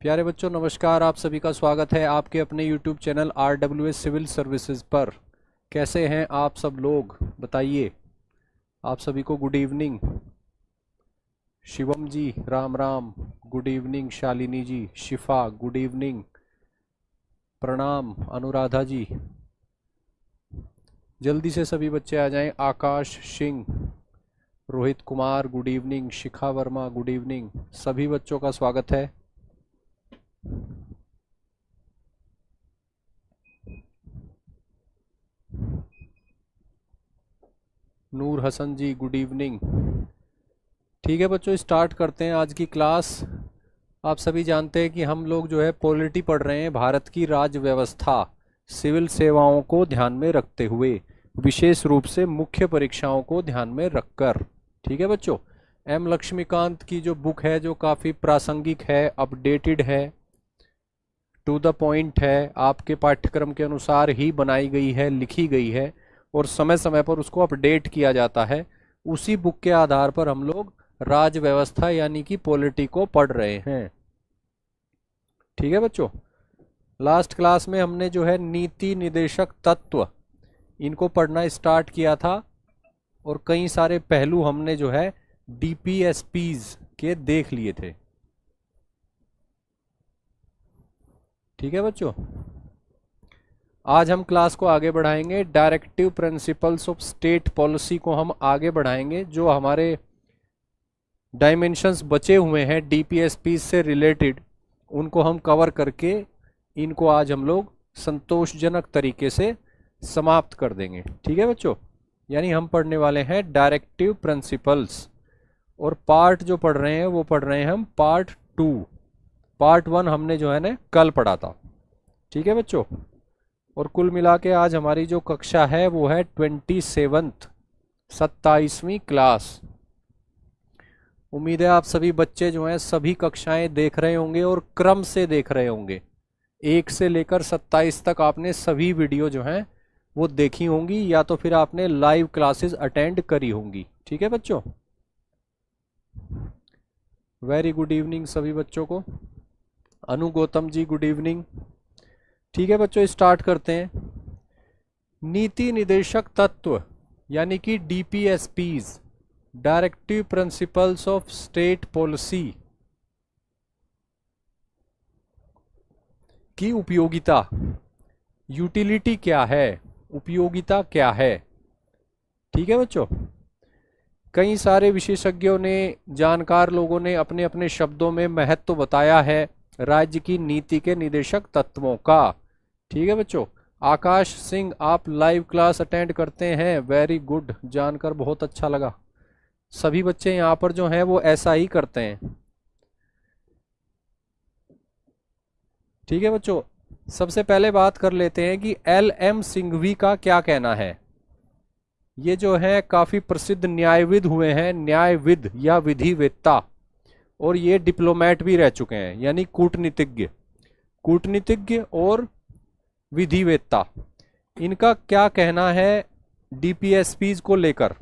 प्यारे बच्चों नमस्कार। आप सभी का स्वागत है आपके अपने YouTube channel RWS civil services पर। कैसे हैं आप सब लोग बताइए। आप सभी को गुड इवनिंग। शिवम जी राम राम, गुड इवनिंग। शालिनी जी, शिफा गुड इवनिंग, प्रणाम। अनुराधा जी, जल्दी से सभी बच्चे आ जाएं। आकाश सिंह, रोहित कुमार गुड इवनिंग, शिखा वर्मा गुड इवनिंग। सभी बच्चों का स्वागत है। नूर हसन जी गुड इवनिंग। ठीक है बच्चों, स्टार्ट करते हैं आज की क्लास। आप सभी जानते हैं कि हम लोग जो है पॉलिटी पढ़ रहे हैं, भारत की राज्य व्यवस्था सिविल सेवाओं को ध्यान में रखते हुए, विशेष रूप से मुख्य परीक्षाओं को ध्यान में रखकर। ठीक है बच्चों, एम लक्ष्मीकांत की जो बुक है जो काफ़ी प्रासंगिक है, अपडेटेड है, टू द पॉइंट है, आपके पाठ्यक्रम के अनुसार ही बनाई गई है, लिखी गई है और समय समय पर उसको अपडेट किया जाता है। उसी बुक के आधार पर हम लोग राज्य व्यवस्था यानी कि पॉलिटी को पढ़ रहे हैं। ठीक है बच्चों, लास्ट क्लास में हमने जो है नीति निदेशक तत्व इनको पढ़ना स्टार्ट किया था और कई सारे पहलू हमने जो है DPSPs के देख लिए थे। ठीक है बच्चों, आज हम क्लास को आगे बढ़ाएंगे। Directive principles of state policy को हम आगे बढ़ाएंगे। जो हमारे डायमेंशंस बचे हुए हैं DPSP से रिलेटेड, उनको हम कवर करके इनको आज हम लोग संतोषजनक तरीके से समाप्त कर देंगे। ठीक है बच्चों, यानी हम पढ़ने वाले हैं डायरेक्टिव प्रिंसिपल्स और पार्ट जो पढ़ रहे हैं वो पढ़ रहे हैं हम पार्ट 2। पार्ट 1 हमने जो है ना कल पढ़ा था। ठीक है बच्चों, और कुल मिला के आज हमारी जो कक्षा है वो है 27th 27वीं क्लास। उम्मीद है आप सभी बच्चे जो हैं सभी कक्षाएं देख रहे होंगे और क्रम से देख रहे होंगे। 1 से लेकर 27 तक आपने सभी वीडियो जो हैं वो देखी होंगी या तो फिर आपने लाइव क्लासेस अटेंड करी होंगी। ठीक है बच्चों, वेरी गुड इवनिंग सभी बच्चों को। अनु गौतम जी गुड इवनिंग। ठीक है बच्चों, स्टार्ट करते हैं। नीति निदेशक तत्व यानी कि DPSPs, directive principles of state policy की उपयोगिता, यूटिलिटी क्या है, उपयोगिता क्या है। ठीक है बच्चों, कई सारे विशेषज्ञों ने, जानकार लोगों ने अपने अपने शब्दों में महत्व बताया है राज्य की नीति के निदेशक तत्वों का। ठीक है बच्चों, आकाश सिंह आप लाइव क्लास अटेंड करते हैं, वेरी गुड, जानकर बहुत अच्छा लगा। सभी बच्चे यहाँ पर जो हैं वो ऐसा ही करते हैं। ठीक है बच्चों, सबसे पहले बात कर लेते हैं कि LM सिंघवी का क्या कहना है। ये जो है काफी प्रसिद्ध न्यायविद हुए हैं, न्यायविद या विधिवेत्ता, और ये डिप्लोमेट भी रह चुके हैं यानी कूटनीतिज्ञ, कूटनीतिज्ञ और विधिवेत्ता। इनका क्या कहना है DPSPs को लेकर।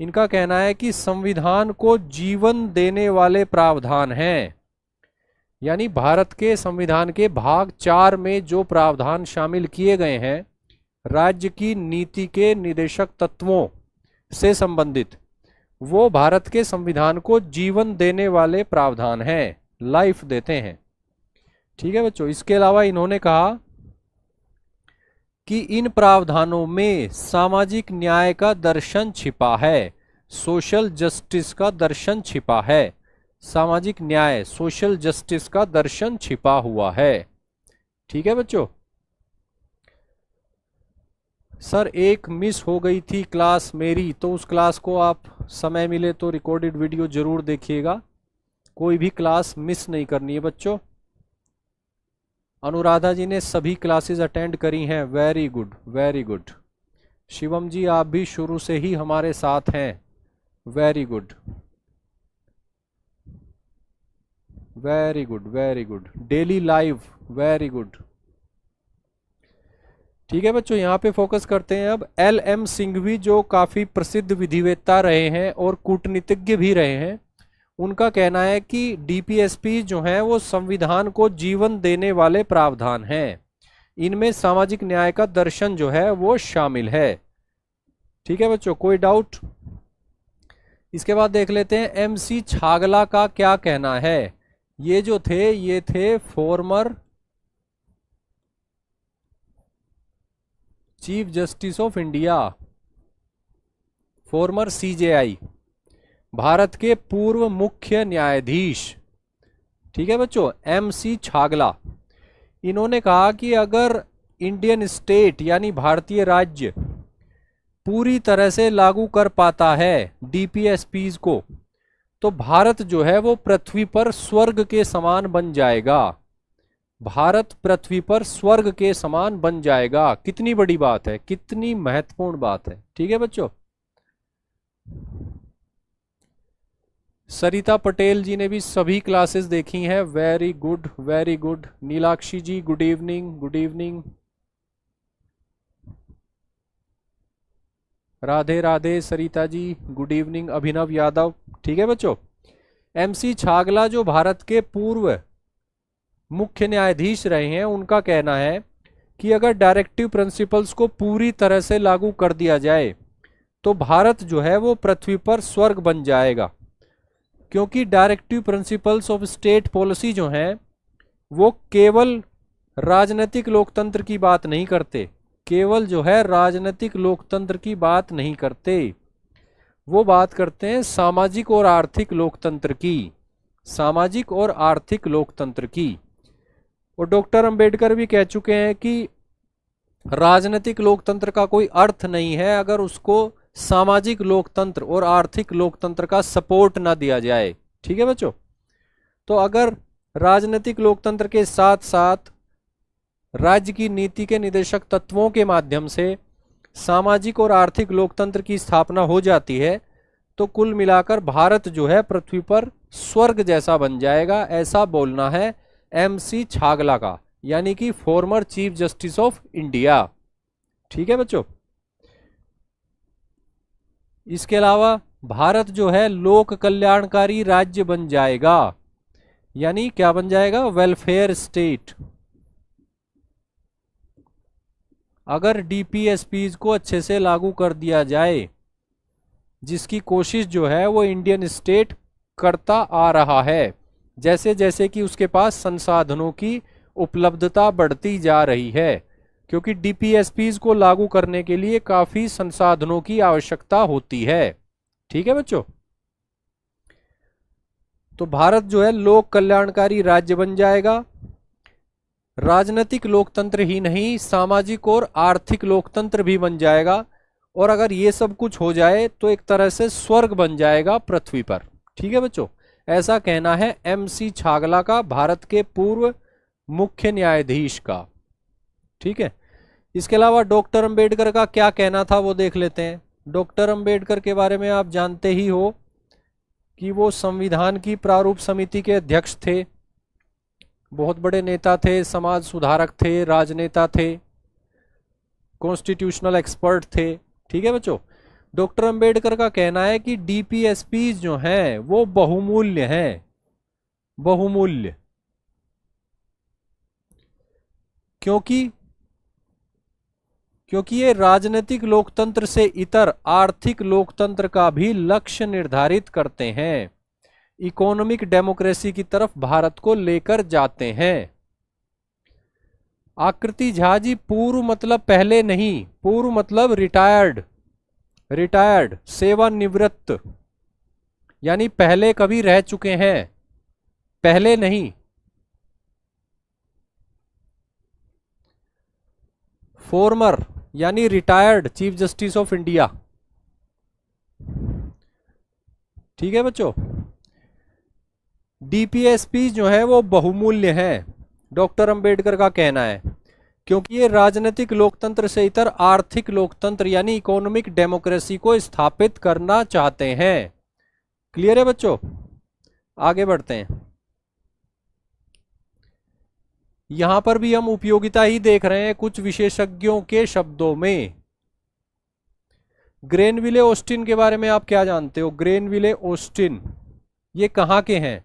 इनका कहना है कि संविधान को जीवन देने वाले प्रावधान हैं, यानी भारत के संविधान के भाग 4 में जो प्रावधान शामिल किए गए हैं राज्य की नीति के निदेशक तत्वों से संबंधित, वो भारत के संविधान को जीवन देने वाले प्रावधान हैं, लाइफ देते हैं। ठीक है बच्चों, इसके अलावा इन्होंने कहा कि इन प्रावधानों में सामाजिक न्याय का दर्शन छिपा है, सोशल जस्टिस का दर्शन छिपा है। सामाजिक न्याय, सोशल जस्टिस का दर्शन छिपा हुआ है। ठीक है बच्चों, सर एक मिस हो गई थी क्लास मेरी, तो उस क्लास को आप समय मिले तो रिकॉर्डेड वीडियो जरूर देखिएगा। कोई भी क्लास मिस नहीं करनी है बच्चों। अनुराधा जी ने सभी क्लासेस अटेंड करी हैं, very good very good. Shivam ji आप भी शुरू से ही हमारे साथ हैं, very good very good very good. Daily live, very good. ठीक है बच्चों, यहाँ पे फोकस करते हैं अब। LM सिंघवी जो काफी प्रसिद्ध विधिवेत्ता रहे हैं और कूटनीतिज्ञ भी रहे हैं, उनका कहना है कि डीपीएसपी जो हैं वो संविधान को जीवन देने वाले प्रावधान हैं, इनमें सामाजिक न्याय का दर्शन जो है वो शामिल है। ठीक है बच्चों, कोई डाउट? इसके बाद देख लेते हैं एमसी छागला का क्या कहना है। ये जो थे ये थे former chief justice of India, farmer CJI, Bharat के पूर्व मुख्य न्यायाधीश। ठीक है बच्चों, एमसी छागला। इन्होंने कहा कि अगर इंडियन स्टेट यानी भारतीय राज्य पूरी तरह से लागू कर पाता है डीपीएसपीज को, तो भारत जो है वो पृथ्वी पर स्वर्ग के समान बन जाएगा। भारत पृथ्वी पर स्वर्ग के समान बन जाएगा। कितनी बड़ी बात है, कितनी महत्वपूर्ण बात है। ठीक है बच्चों, सरिता पटेल जी ने भी सभी क्लासेस देखी हैं। Very good, very good. Nilakshi ji good evening, good evening. Radhe Radhe Sarita ji, good evening. Abhinav Yadav. ठीक है बच्चों, एमसी छागला जो भारत के पूर्व मुख्य न्यायाधीश रहे हैं, उनका कहना है कि अगर डायरेक्टिव प्रिंसिपल्स को पूरी तरह से लागू कर दिया जाए तो भारत जो है वो पृथ्वी पर स्वर्ग बन जाएगा। क्योंकि directive principles of state policy जो हैं वो केवल राजनीतिक लोकतंत्र की बात नहीं करते, केवल जो है राजनीतिक लोकतंत्र की बात नहीं करते, वो बात करते हैं सामाजिक और आर्थिक लोकतंत्र की, सामाजिक और आर्थिक लोकतंत्र की। और डॉक्टर अंबेडकर भी कह चुके हैं कि राजनीतिक लोकतंत्र का कोई अर्थ नहीं है अगर उसको सामाजिक लोकतंत्र और आर्थिक लोकतंत्र का सपोर्ट ना दिया जाए। ठीक है बच्चों, तो अगर राजनीतिक लोकतंत्र के साथ साथ राज्य की नीति के निदेशक तत्वों के माध्यम से सामाजिक और आर्थिक लोकतंत्र की स्थापना हो जाती है तो कुल मिलाकर भारत जो है पृथ्वी पर स्वर्ग जैसा बन जाएगा, ऐसा बोलना है एमसी छागला का, यानी कि former chief justice of India. ठीक है बच्चों, इसके अलावा भारत जो है लोक कल्याणकारी राज्य बन जाएगा, यानी क्या बन जाएगा? Welfare state. अगर डीपीएसपीज को अच्छे से लागू कर दिया जाए, जिसकी कोशिश जो है वो इंडियन स्टेट करता आ रहा है, जैसे जैसे कि उसके पास संसाधनों की उपलब्धता बढ़ती जा रही है, क्योंकि डीपीएसपीज को लागू करने के लिए काफी संसाधनों की आवश्यकता होती है। ठीक है बच्चों, तो भारत जो है लोक कल्याणकारी राज्य बन जाएगा। राजनीतिक लोकतंत्र ही नहीं, सामाजिक और आर्थिक लोकतंत्र भी बन जाएगा। और अगर ये सब कुछ हो जाए तो एक तरह से स्वर्ग बन जाएगा पृथ्वी पर। ठीक है बच्चों, ऐसा कहना है एमसी छागला का, भारत के पूर्व मुख्य न्यायाधीश का। ठीक है, इसके अलावा डॉक्टर अंबेडकर का क्या कहना था वो देख लेते हैं। डॉक्टर अंबेडकर के बारे में आप जानते ही हो कि वो संविधान की प्रारूप समिति के अध्यक्ष थे, बहुत बड़े नेता थे, समाज सुधारक थे, राजनेता थे, कॉन्स्टिट्यूशनल एक्सपर्ट थे। ठीक है बच्चों, डॉक्टर अंबेडकर का कहना है कि डीपीएसपी जो हैं वो बहुमूल्य हैं, बहुमूल्य, क्योंकि ये राजनीतिक लोकतंत्र से इतर आर्थिक लोकतंत्र का भी लक्ष्य निर्धारित करते हैं, इकोनॉमिक डेमोक्रेसी की तरफ भारत को लेकर जाते हैं। आकृति झा जी, पूर्व मतलब पहले नहीं, पूर्व मतलब रिटायर्ड, रिटायर्ड सेवानिवृत्त, यानी पहले कभी रह चुके हैं, पहले नहीं। फॉर्मर यानी retired chief justice of India. ठीक है बच्चों, डीपीएसपी जो है वो बहुमूल्य हैं, डॉक्टर अंबेडकर का कहना है, क्योंकि ये राजनीतिक लोकतंत्र से इतर आर्थिक लोकतंत्र यानी इकोनॉमिक डेमोक्रेसी को स्थापित करना चाहते हैं। क्लियर है बच्चों? आगे बढ़ते हैं। यहां पर भी हम उपयोगिता ही देख रहे हैं कुछ विशेषज्ञों के शब्दों में। ग्रेनविले ऑस्टिन के बारे में आप क्या जानते हो? ग्रेनविले ऑस्टिन ये कहाँ के हैं?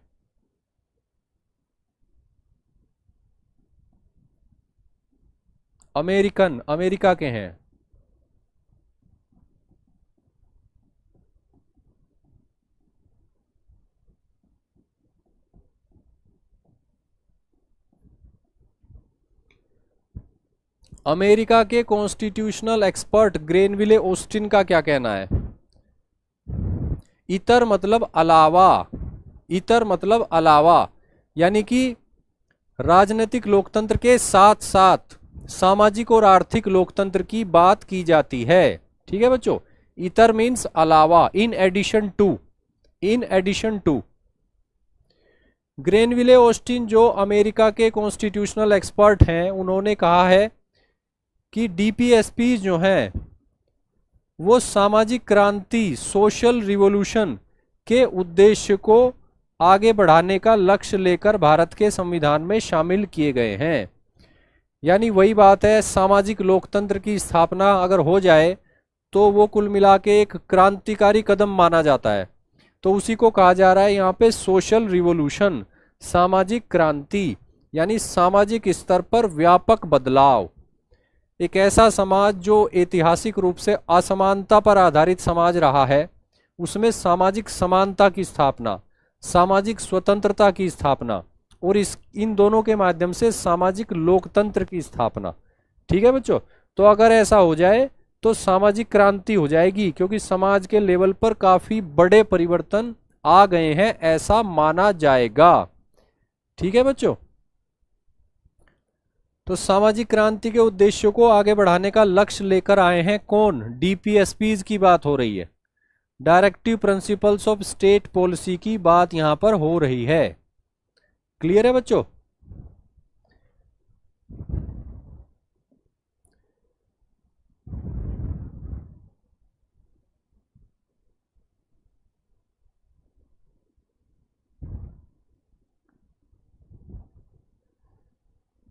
अमेरिकन, अमेरिका के हैं। अमेरिका के कॉन्स्टिट्यूशनल एक्सपर्ट ग्रेनविले ऑस्टिन का क्या कहना है? इतर मतलब अलावा, इतर मतलब अलावा, यानी कि राजनीतिक लोकतंत्र के साथ साथ सामाजिक और आर्थिक लोकतंत्र की बात की जाती है। ठीक है बच्चों, इतर मीन्स अलावा, in addition to, in addition to. Granville Austin जो अमेरिका के कॉन्स्टिट्यूशनल एक्सपर्ट हैं, उन्होंने कहा है कि डीपीएसपी जो हैं वो सामाजिक क्रांति, सोशल रिवॉल्यूशन के उद्देश्य को आगे बढ़ाने का लक्ष्य लेकर भारत के संविधान में शामिल किए गए हैं। यानी वही बात है, सामाजिक लोकतंत्र की स्थापना अगर हो जाए तो वो कुल मिला के एक क्रांतिकारी कदम माना जाता है। तो उसी को कहा जा रहा है यहाँ पे सोशल रिवॉल्यूशन, सामाजिक क्रांति, यानी सामाजिक स्तर पर व्यापक बदलाव। एक ऐसा समाज जो ऐतिहासिक रूप से असमानता पर आधारित समाज रहा है, उसमें सामाजिक समानता की स्थापना, सामाजिक स्वतंत्रता की स्थापना और इन दोनों के माध्यम से सामाजिक लोकतंत्र की स्थापना। ठीक है बच्चों, तो अगर ऐसा हो जाए तो सामाजिक क्रांति हो जाएगी, क्योंकि समाज के लेवल पर काफी बड़े परिवर्तन आ गए हैं, ऐसा माना जाएगा। ठीक है बच्चों, तो सामाजिक क्रांति के उद्देश्यों को आगे बढ़ाने का लक्ष्य लेकर आए हैं कौन? डीपीएसपीज की बात हो रही है, directive principles of state policy की बात यहां पर हो रही है। क्लियर है बच्चों?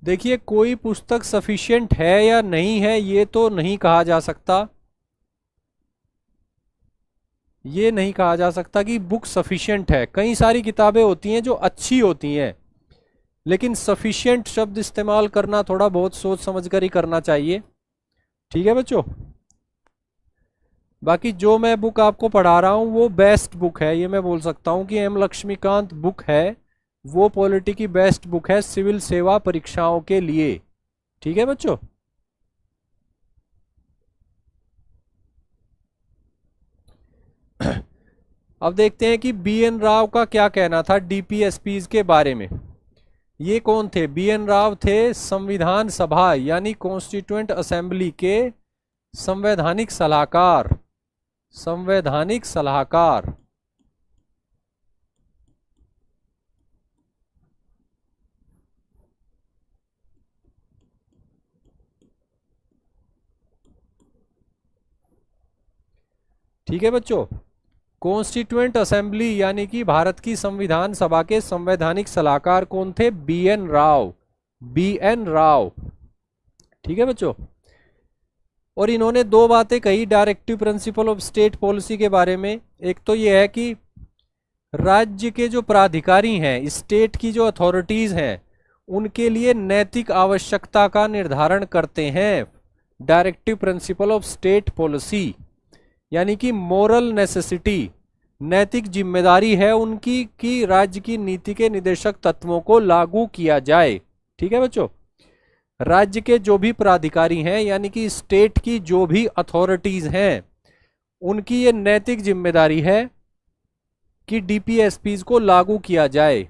देखिए, कोई पुस्तक सफिशिएंट है या नहीं है ये तो नहीं कहा जा सकता, ये नहीं कहा जा सकता कि बुक सफिशिएंट है। कई सारी किताबें होती हैं जो अच्छी होती हैं, लेकिन सफिशिएंट शब्द इस्तेमाल करना थोड़ा बहुत सोच समझ कर ही करना चाहिए। ठीक है बच्चों, बाकी जो मैं बुक आपको पढ़ा रहा हूँ वो बेस्ट बुक है, ये मैं बोल सकता हूँ कि एम लक्ष्मीकांत बुक है, वो पॉलिटी की बेस्ट बुक है सिविल सेवा परीक्षाओं के लिए। ठीक है बच्चों, अब देखते हैं कि बी एन राव का क्या कहना था डीपीएसपीज के बारे में। ये कौन थे? बी एन राव थे संविधान सभा यानी कॉन्स्टिट्यूएंट असेंबली के संवैधानिक सलाहकार, संवैधानिक सलाहकार। ठीक है बच्चों, कॉन्स्टिट्यूएंट असेंबली यानी कि भारत की संविधान सभा के संवैधानिक सलाहकार कौन थे? B N Rau, B N Rau. ठीक है बच्चों, और इन्होंने दो बातें कही directive principle of state policy के बारे में। एक तो यह है कि राज्य के जो प्राधिकारी हैं, स्टेट की जो अथॉरिटीज हैं, उनके लिए नैतिक आवश्यकता का निर्धारण करते हैं directive principle of state policy, यानी कि मोरल नेसेसिटी, नैतिक जिम्मेदारी है उनकी कि राज्य की नीति के निदेशक तत्वों को लागू किया जाए। ठीक है बच्चों, राज्य के जो भी प्राधिकारी हैं यानी कि स्टेट की जो भी अथॉरिटीज हैं, उनकी ये नैतिक जिम्मेदारी है कि डीपीएसपीज को लागू किया जाए।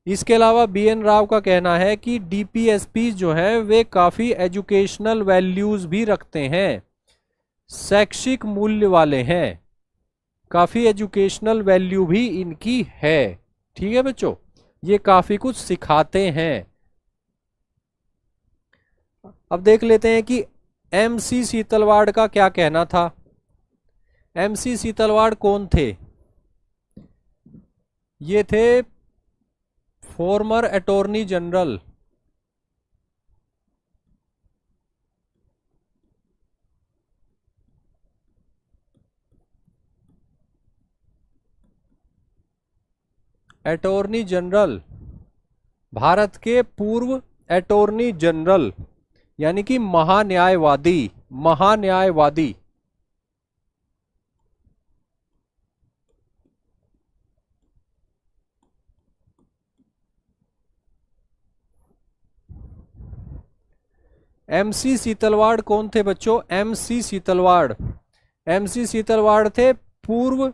इसके अलावा बी एन राव का कहना है कि डीपीएसपीज जो हैं वे काफी एजुकेशनल वैल्यूज भी रखते हैं, शैक्षिक मूल्य वाले हैं, काफी एजुकेशनल वैल्यू भी इनकी है। ठीक है बच्चों, ये काफी कुछ सिखाते हैं। अब देख लेते हैं कि एमसी सीतलवाड़ का क्या कहना था। एमसी सीतलवाड़ कौन थे? ये थे farmer attorney general, attorney general, Bharat के पूर्व अटॉर्नी जनरल यानी कि महान्यायवादी, महान्यायवादी। एमसी सीतलवाड़ कौन थे बच्चों? एमसी सीतलवाड़, एमसी सीतलवाड़ थे पूर्व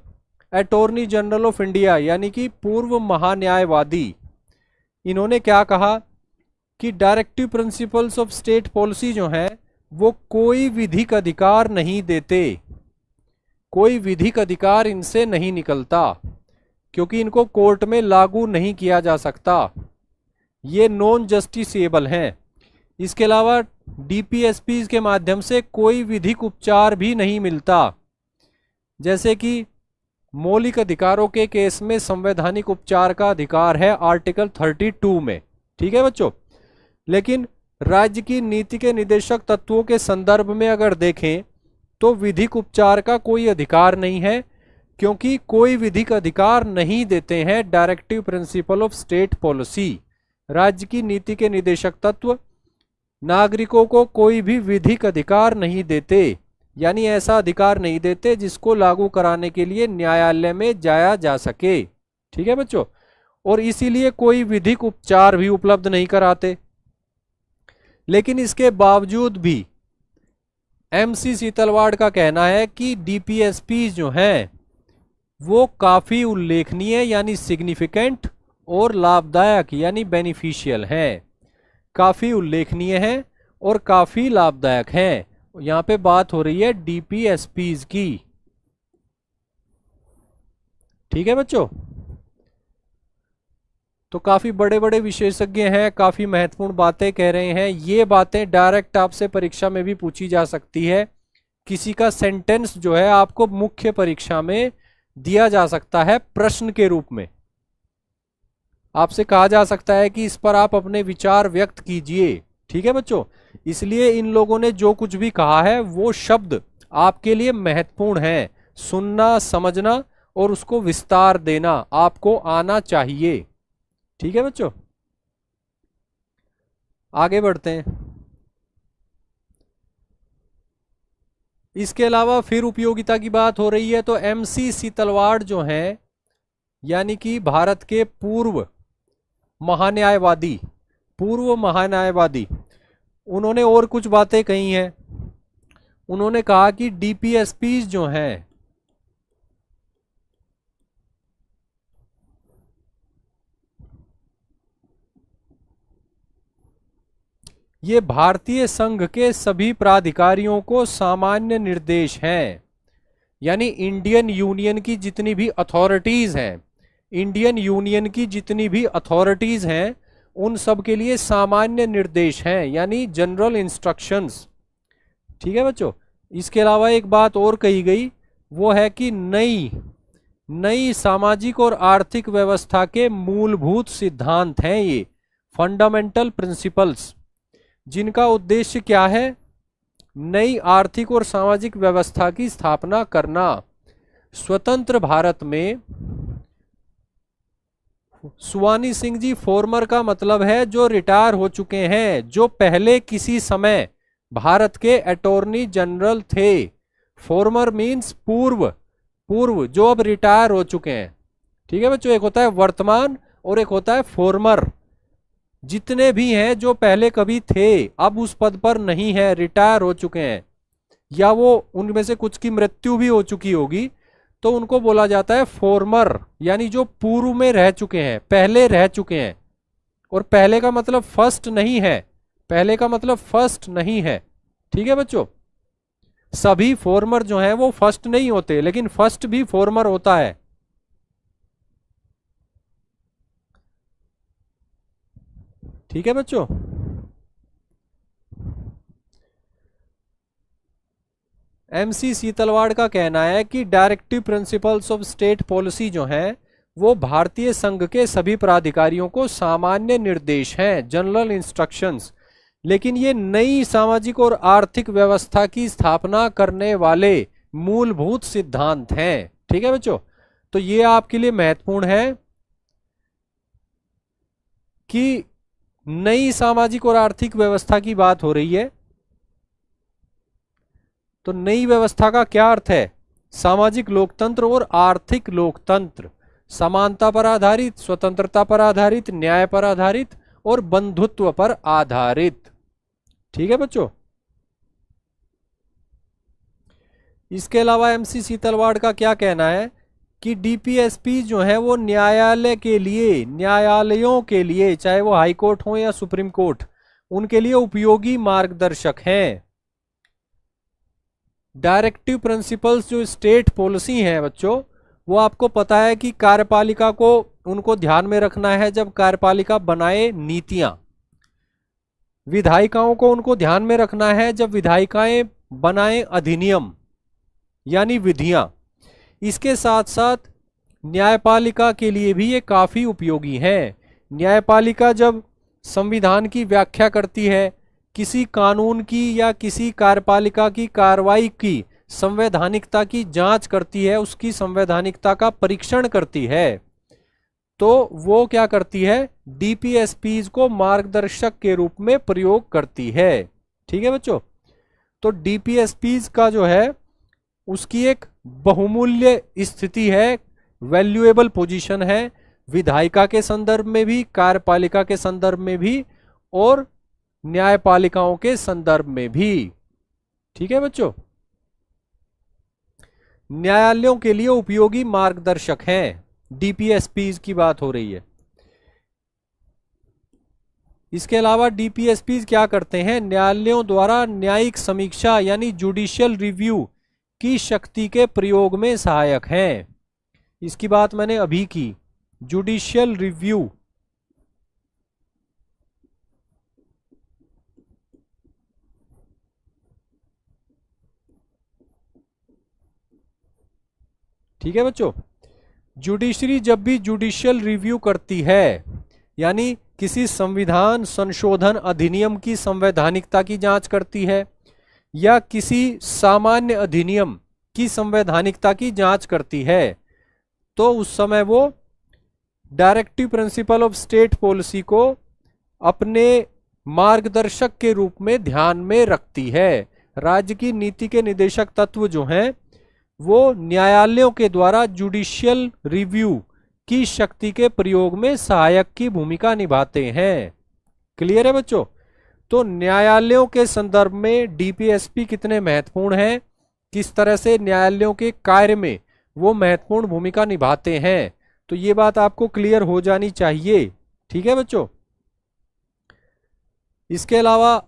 अटॉर्नी जनरल ऑफ इंडिया यानी कि पूर्व महान्यायवादी। इन्होंने क्या कहा कि directive principles of state policy जो है वो कोई विधिक अधिकार नहीं देते, कोई विधिक अधिकार इनसे नहीं निकलता क्योंकि इनको कोर्ट में लागू नहीं किया जा सकता, ये नॉन जस्टिसेबल हैं। इसके अलावा डीपीएसपी के माध्यम से कोई विधिक उपचार भी नहीं मिलता, जैसे कि मौलिक अधिकारों के केस में संवैधानिक उपचार का अधिकार है आर्टिकल 32 में, ठीक है बच्चों। लेकिन राज्य की नीति के निदेशक तत्वों के संदर्भ में अगर देखें तो विधिक उपचार का कोई अधिकार नहीं है क्योंकि कोई विधिक अधिकार नहीं देते हैं directive principle of state policy. राज्य की नीति के निदेशक तत्व नागरिकों को कोई भी विधिक अधिकार नहीं देते, यानी ऐसा अधिकार नहीं देते जिसको लागू कराने के लिए न्यायालय में जाया जा सके, ठीक है बच्चों। और इसीलिए कोई विधिक उपचार भी उपलब्ध नहीं कराते। लेकिन इसके बावजूद भी एमसी सीतलवाड़ का कहना है कि डीपीएसपी जो हैं वो काफी उल्लेखनीय यानी सिग्निफिकेंट और लाभदायक यानी बेनिफिशियल हैं, काफी उल्लेखनीय हैं और काफी लाभदायक हैं। यहां पे बात हो रही है डीपीएसपीज की, ठीक है बच्चों। तो काफी बड़े बड़े विशेषज्ञ हैं, काफी महत्वपूर्ण बातें कह रहे हैं। ये बातें डायरेक्ट आपसे परीक्षा में भी पूछी जा सकती है। किसी का सेंटेंस जो है आपको मुख्य परीक्षा में दिया जा सकता है प्रश्न के रूप में, आपसे कहा जा सकता है कि इस पर आप अपने विचार व्यक्त कीजिए, ठीक है बच्चों। इसलिए इन लोगों ने जो कुछ भी कहा है वो शब्द आपके लिए महत्वपूर्ण है, सुनना समझना और उसको विस्तार देना आपको आना चाहिए, ठीक है बच्चों। आगे बढ़ते हैं। इसके अलावा फिर उपयोगिता की बात हो रही है तो एमसी सीतलवाड़ जो हैं यानी कि भारत के पूर्व महान्यायवादी, पूर्व महान्यायवादी, उन्होंने और कुछ बातें कही हैं। उन्होंने कहा कि डीपीएसपी जो हैं ये भारतीय संघ के सभी प्राधिकारियों को सामान्य निर्देश हैं, यानी इंडियन यूनियन की जितनी भी अथॉरिटीज हैं, इंडियन यूनियन की जितनी भी अथॉरिटीज हैं उन सब के लिए सामान्य निर्देश हैं यानी जनरल इंस्ट्रक्शंस, ठीक है बच्चों। इसके अलावा एक बात और कही गई वो है कि नई सामाजिक और आर्थिक व्यवस्था के मूलभूत सिद्धांत हैं ये फंडामेंटल प्रिंसिपल्स, जिनका उद्देश्य क्या है? नई आर्थिक और सामाजिक व्यवस्था की स्थापना करना। स्वतंत्र भारत में सुवानी सिंह जी, फॉर्मर का मतलब है जो रिटायर हो चुके हैं, जो पहले किसी समय भारत के अटॉर्नी जनरल थे। फॉर्मर मीन्स पूर्व, जो अब रिटायर हो चुके हैं, ठीक है बच्चों। एक होता है वर्तमान और एक होता है फॉर्मर। जितने भी हैं जो पहले कभी थे अब उस पद पर नहीं है, रिटायर हो चुके हैं, या वो उनमें से कुछ की मृत्यु भी हो चुकी होगी, तो उनको बोला जाता है फॉर्मर, यानी जो पूर्व में रह चुके हैं, पहले रह चुके हैं। और पहले का मतलब फर्स्ट नहीं है, पहले का मतलब फर्स्ट नहीं है, ठीक है बच्चों। सभी फॉर्मर जो हैं वो फर्स्ट नहीं होते, लेकिन फर्स्ट भी फॉर्मर होता है, ठीक है बच्चों। एमसी सीतलवाड़ का कहना है कि directive principles of state policy जो हैं वो भारतीय संघ के सभी प्राधिकारियों को सामान्य निर्देश हैं, जनरल इंस्ट्रक्शंस, लेकिन ये नई सामाजिक और आर्थिक व्यवस्था की स्थापना करने वाले मूलभूत सिद्धांत हैं, ठीक है बच्चों। तो ये आपके लिए महत्वपूर्ण है। कि नई सामाजिक और आर्थिक व्यवस्था की बात हो रही है। तो नई व्यवस्था का क्या अर्थ है? सामाजिक लोकतंत्र और आर्थिक लोकतंत्र, समानता पर आधारित, स्वतंत्रता पर आधारित, न्याय पर आधारित और बंधुत्व पर आधारित। ठीक है बच्चों। इसके अलावा एमसी सीतलवाड़ का क्या कहना है कि डीपीएसपी जो है वो न्यायालय के लिए, न्यायालयों के लिए, चाहे वो हाई कोर्ट हो या सुप्रीम कोर्ट, उनके लिए उपयोगी मार्गदर्शक हैं। डायरेक्टिव प्रिंसिपल्स जो स्टेट पॉलिसी हैं बच्चों, वो आपको पता है कि कार्यपालिका को उनको ध्यान में रखना है जब कार्यपालिका बनाए नीतियां। विधायिकाओं को उनको ध्यान में रखना है जब विधायिकाएं बनाए अधिनियम यानी विधियां। इसके साथ साथ न्यायपालिका के लिए भी ये काफी उपयोगी हैं। न्यायपालिका जब संविधान की व्याख्या करती है, किसी कानून की या किसी कार्यपालिका की कार्रवाई की संवैधानिकता की जांच करती है, उसकी संवैधानिकता का परीक्षण करती है, तो वो क्या करती है? डीपीएसपीज को मार्गदर्शक के रूप में प्रयोग करती है। ठीक है बच्चों। तो डीपीएसपीज का जो है उसकी एक बहुमूल्य स्थिति है, वैल्यूएबल पोजीशन है, विधायिका के संदर्भ में भी, कार्यपालिका के संदर्भ में भी और न्यायपालिकाओं के संदर्भ में भी। ठीक है बच्चों। न्यायालयों के लिए उपयोगी मार्गदर्शक हैं, डीपीएसपीज की बात हो रही है। इसके अलावा डीपीएसपीज क्या करते हैं? न्यायालयों द्वारा न्यायिक समीक्षा यानी जुडिशियल रिव्यू की शक्ति के प्रयोग में सहायक हैं। इसकी बात मैंने अभी की, जुडिशियल रिव्यू। ठीक है बच्चों। जुडिशरी जब भी जुडिशियल रिव्यू करती है, यानी किसी संविधान संशोधन अधिनियम की संवैधानिकता की जांच करती है या किसी सामान्य अधिनियम की संवैधानिकता की जांच करती है, तो उस समय वो directive principle of state policy को अपने मार्गदर्शक के रूप में ध्यान में रखती है। राज्य की नीति के निदेशक तत्व जो हैं वो न्यायालयों के द्वारा जुडिशियल रिव्यू की शक्ति के प्रयोग में सहायक की भूमिका निभाते हैं। क्लियर है बच्चों? तो न्यायालयों के संदर्भ में डीपीएसपी कितने महत्वपूर्ण हैं, किस तरह से न्यायालयों के कार्य में वो महत्वपूर्ण भूमिका निभाते हैं, तो ये बात आपको क्लियर हो जानी चाहिए। ठीक है बच्चों। इसके अलावा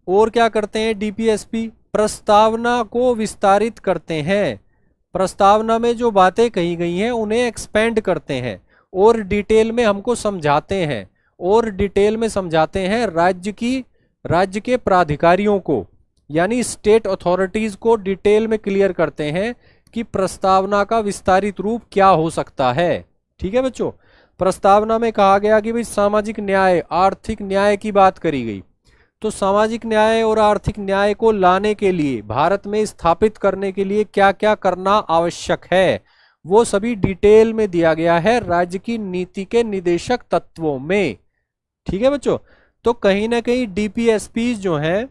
और क्या करते हैं डीपीएसपी? प्रस्तावना को विस्तारित करते हैं। प्रस्तावना में जो बातें कही गई हैं उन्हें एक्सपेंड करते हैं और डिटेल में हमको समझाते हैं, और डिटेल में समझाते हैं राज्य के प्राधिकारियों को, यानी स्टेट अथॉरिटीज को डिटेल में क्लियर करते हैं कि प्रस्तावना का विस्तारित रूप क्या हो सकता है। ठीक है बच्चों। प्रस्तावना में कहा गया कि भाई सामाजिक न्याय, आर्थिक न्याय की बात करी गई, तो सामाजिक न्याय और आर्थिक न्याय को लाने के लिए, भारत में स्थापित करने के लिए क्या क्या करना आवश्यक है, वो सभी डिटेल में दिया गया है राज्य की नीति के निदेशक तत्वों में। ठीक है बच्चों। तो कहीं ना कहीं डीपीएसपी जो हैं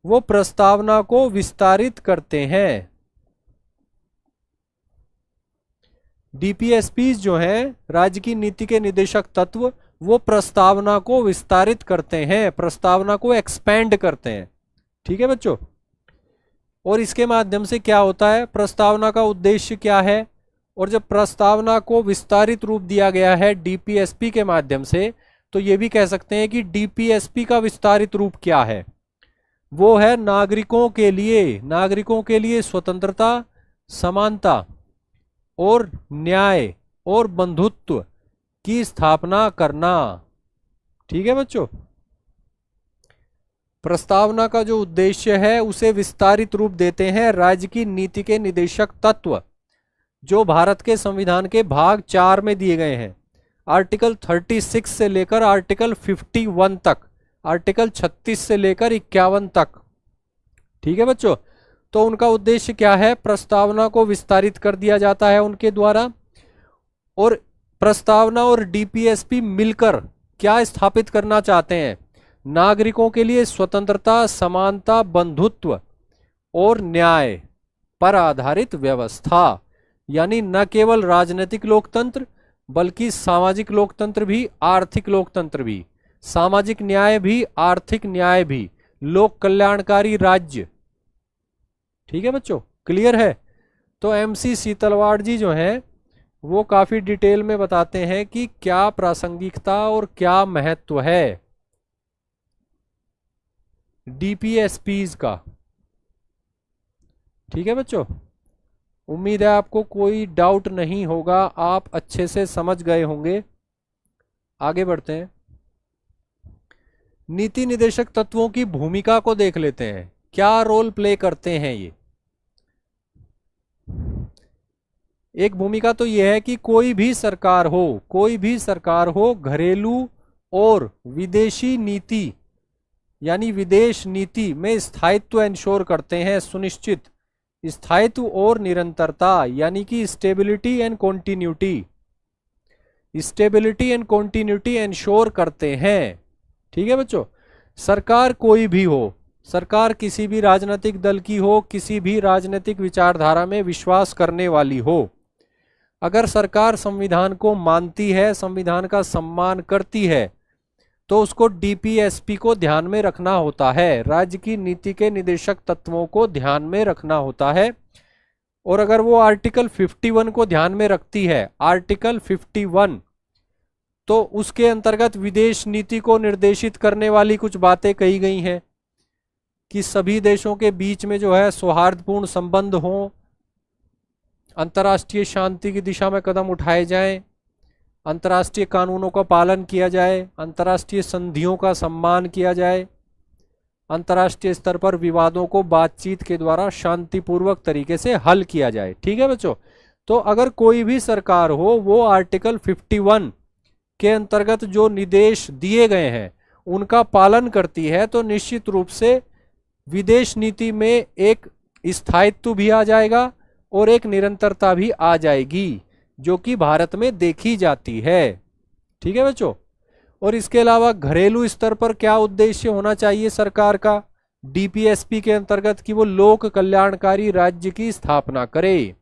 वो प्रस्तावना को विस्तारित करते हैं। डीपीएसपी जो हैं राज्य की नीति के निदेशक तत्व, वो प्रस्तावना को विस्तारित करते हैं, प्रस्तावना को एक्सपेंड करते हैं। ठीक है बच्चों। और इसके माध्यम से क्या होता है, प्रस्तावना का उद्देश्य क्या है, और जब प्रस्तावना को विस्तारित रूप दिया गया है डीपीएसपी के माध्यम से, तो ये भी कह सकते हैं कि डीपीएसपी का विस्तारित रूप क्या है, वो है नागरिकों के लिए स्वतंत्रता, समानता और न्याय और बंधुत्व की स्थापना करना। ठीक है बच्चों। प्रस्तावना का जो उद्देश्य है उसे विस्तारित रूप देते हैं राज्य की नीति के निदेशक तत्व, जो भारत के संविधान के भाग 4 में दिए गए हैं, आर्टिकल 36 से लेकर आर्टिकल 51 तक, आर्टिकल 36 से लेकर 51 तक। ठीक है बच्चों। तो उनका उद्देश्य क्या है, प्रस्तावना को विस्तारित कर दिया जाता है उनके द्वारा, और प्रस्तावना और डीपीएसपी मिलकर क्या स्थापित करना चाहते हैं? नागरिकों के लिए स्वतंत्रता, समानता, बंधुत्व और न्याय पर आधारित व्यवस्था। यानी न केवल राजनीतिक लोकतंत्र बल्कि सामाजिक लोकतंत्र भी, आर्थिक लोकतंत्र भी, सामाजिक न्याय भी, आर्थिक न्याय भी, लोक कल्याणकारी राज्य। ठीक है बच्चों, क्लियर है? तो एमसी सीतलवाड़ जी जो हैं वो काफी डिटेल में बताते हैं कि क्या प्रासंगिकता और क्या महत्व है डीपीएसपीज का। ठीक है बच्चों, उम्मीद है आपको कोई डाउट नहीं होगा, आप अच्छे से समझ गए होंगे। आगे बढ़ते हैं, नीति निदेशक तत्वों की भूमिका को देख लेते हैं, क्या रोल प्ले करते हैं ये। एक भूमिका तो यह है कि कोई भी सरकार हो घरेलू और विदेशी नीति यानी विदेश नीति में स्थायित्व इंश्योर करते हैं, सुनिश्चित स्थायित्व और निरंतरता यानी कि स्टेबिलिटी एंड कॉन्टिन्यूटी इंश्योर करते हैं। ठीक है बच्चों, सरकार कोई भी हो, सरकार किसी भी राजनीतिक दल की हो, किसी भी राजनीतिक विचारधारा में विश्वास करने वाली हो, अगर सरकार संविधान को मानती है, संविधान का सम्मान करती है, तो उसको डीपीएसपी को ध्यान में रखना होता है, राज्य की नीति के निदेशक तत्वों को ध्यान में रखना होता है। और अगर वो आर्टिकल 51 को ध्यान में रखती है, आर्टिकल 51, तो उसके अंतर्गत विदेश नीति को निर्देशित करने वाली कुछ बातें कही गई हैं कि सभी देशों के बीच में जो है सौहार्दपूर्ण संबंध हों, अंतर्राष्ट्रीय शांति की दिशा में कदम उठाए जाएं, अंतर्राष्ट्रीय कानूनों का पालन किया जाए, अंतर्राष्ट्रीय संधियों का सम्मान किया जाए, अंतर्राष्ट्रीय स्तर पर विवादों को बातचीत के द्वारा शांतिपूर्वक तरीके से हल किया जाए। ठीक है बच्चों, तो अगर कोई भी सरकार हो वो आर्टिकल 51 के अंतर्गत जो निर्देश दिए गए हैं उनका पालन करती है, तो निश्चित रूप से विदेश नीति में एक स्थायित्व भी आ जाएगा और एक निरंतरता भी आ जाएगी, जो कि भारत में देखी जाती है। ठीक है बच्चों, और इसके अलावा घरेलू स्तर पर क्या उद्देश्य होना चाहिए सरकार का डीपीएसपी के अंतर्गत, कि वो लोक कल्याणकारी राज्य की स्थापना करे,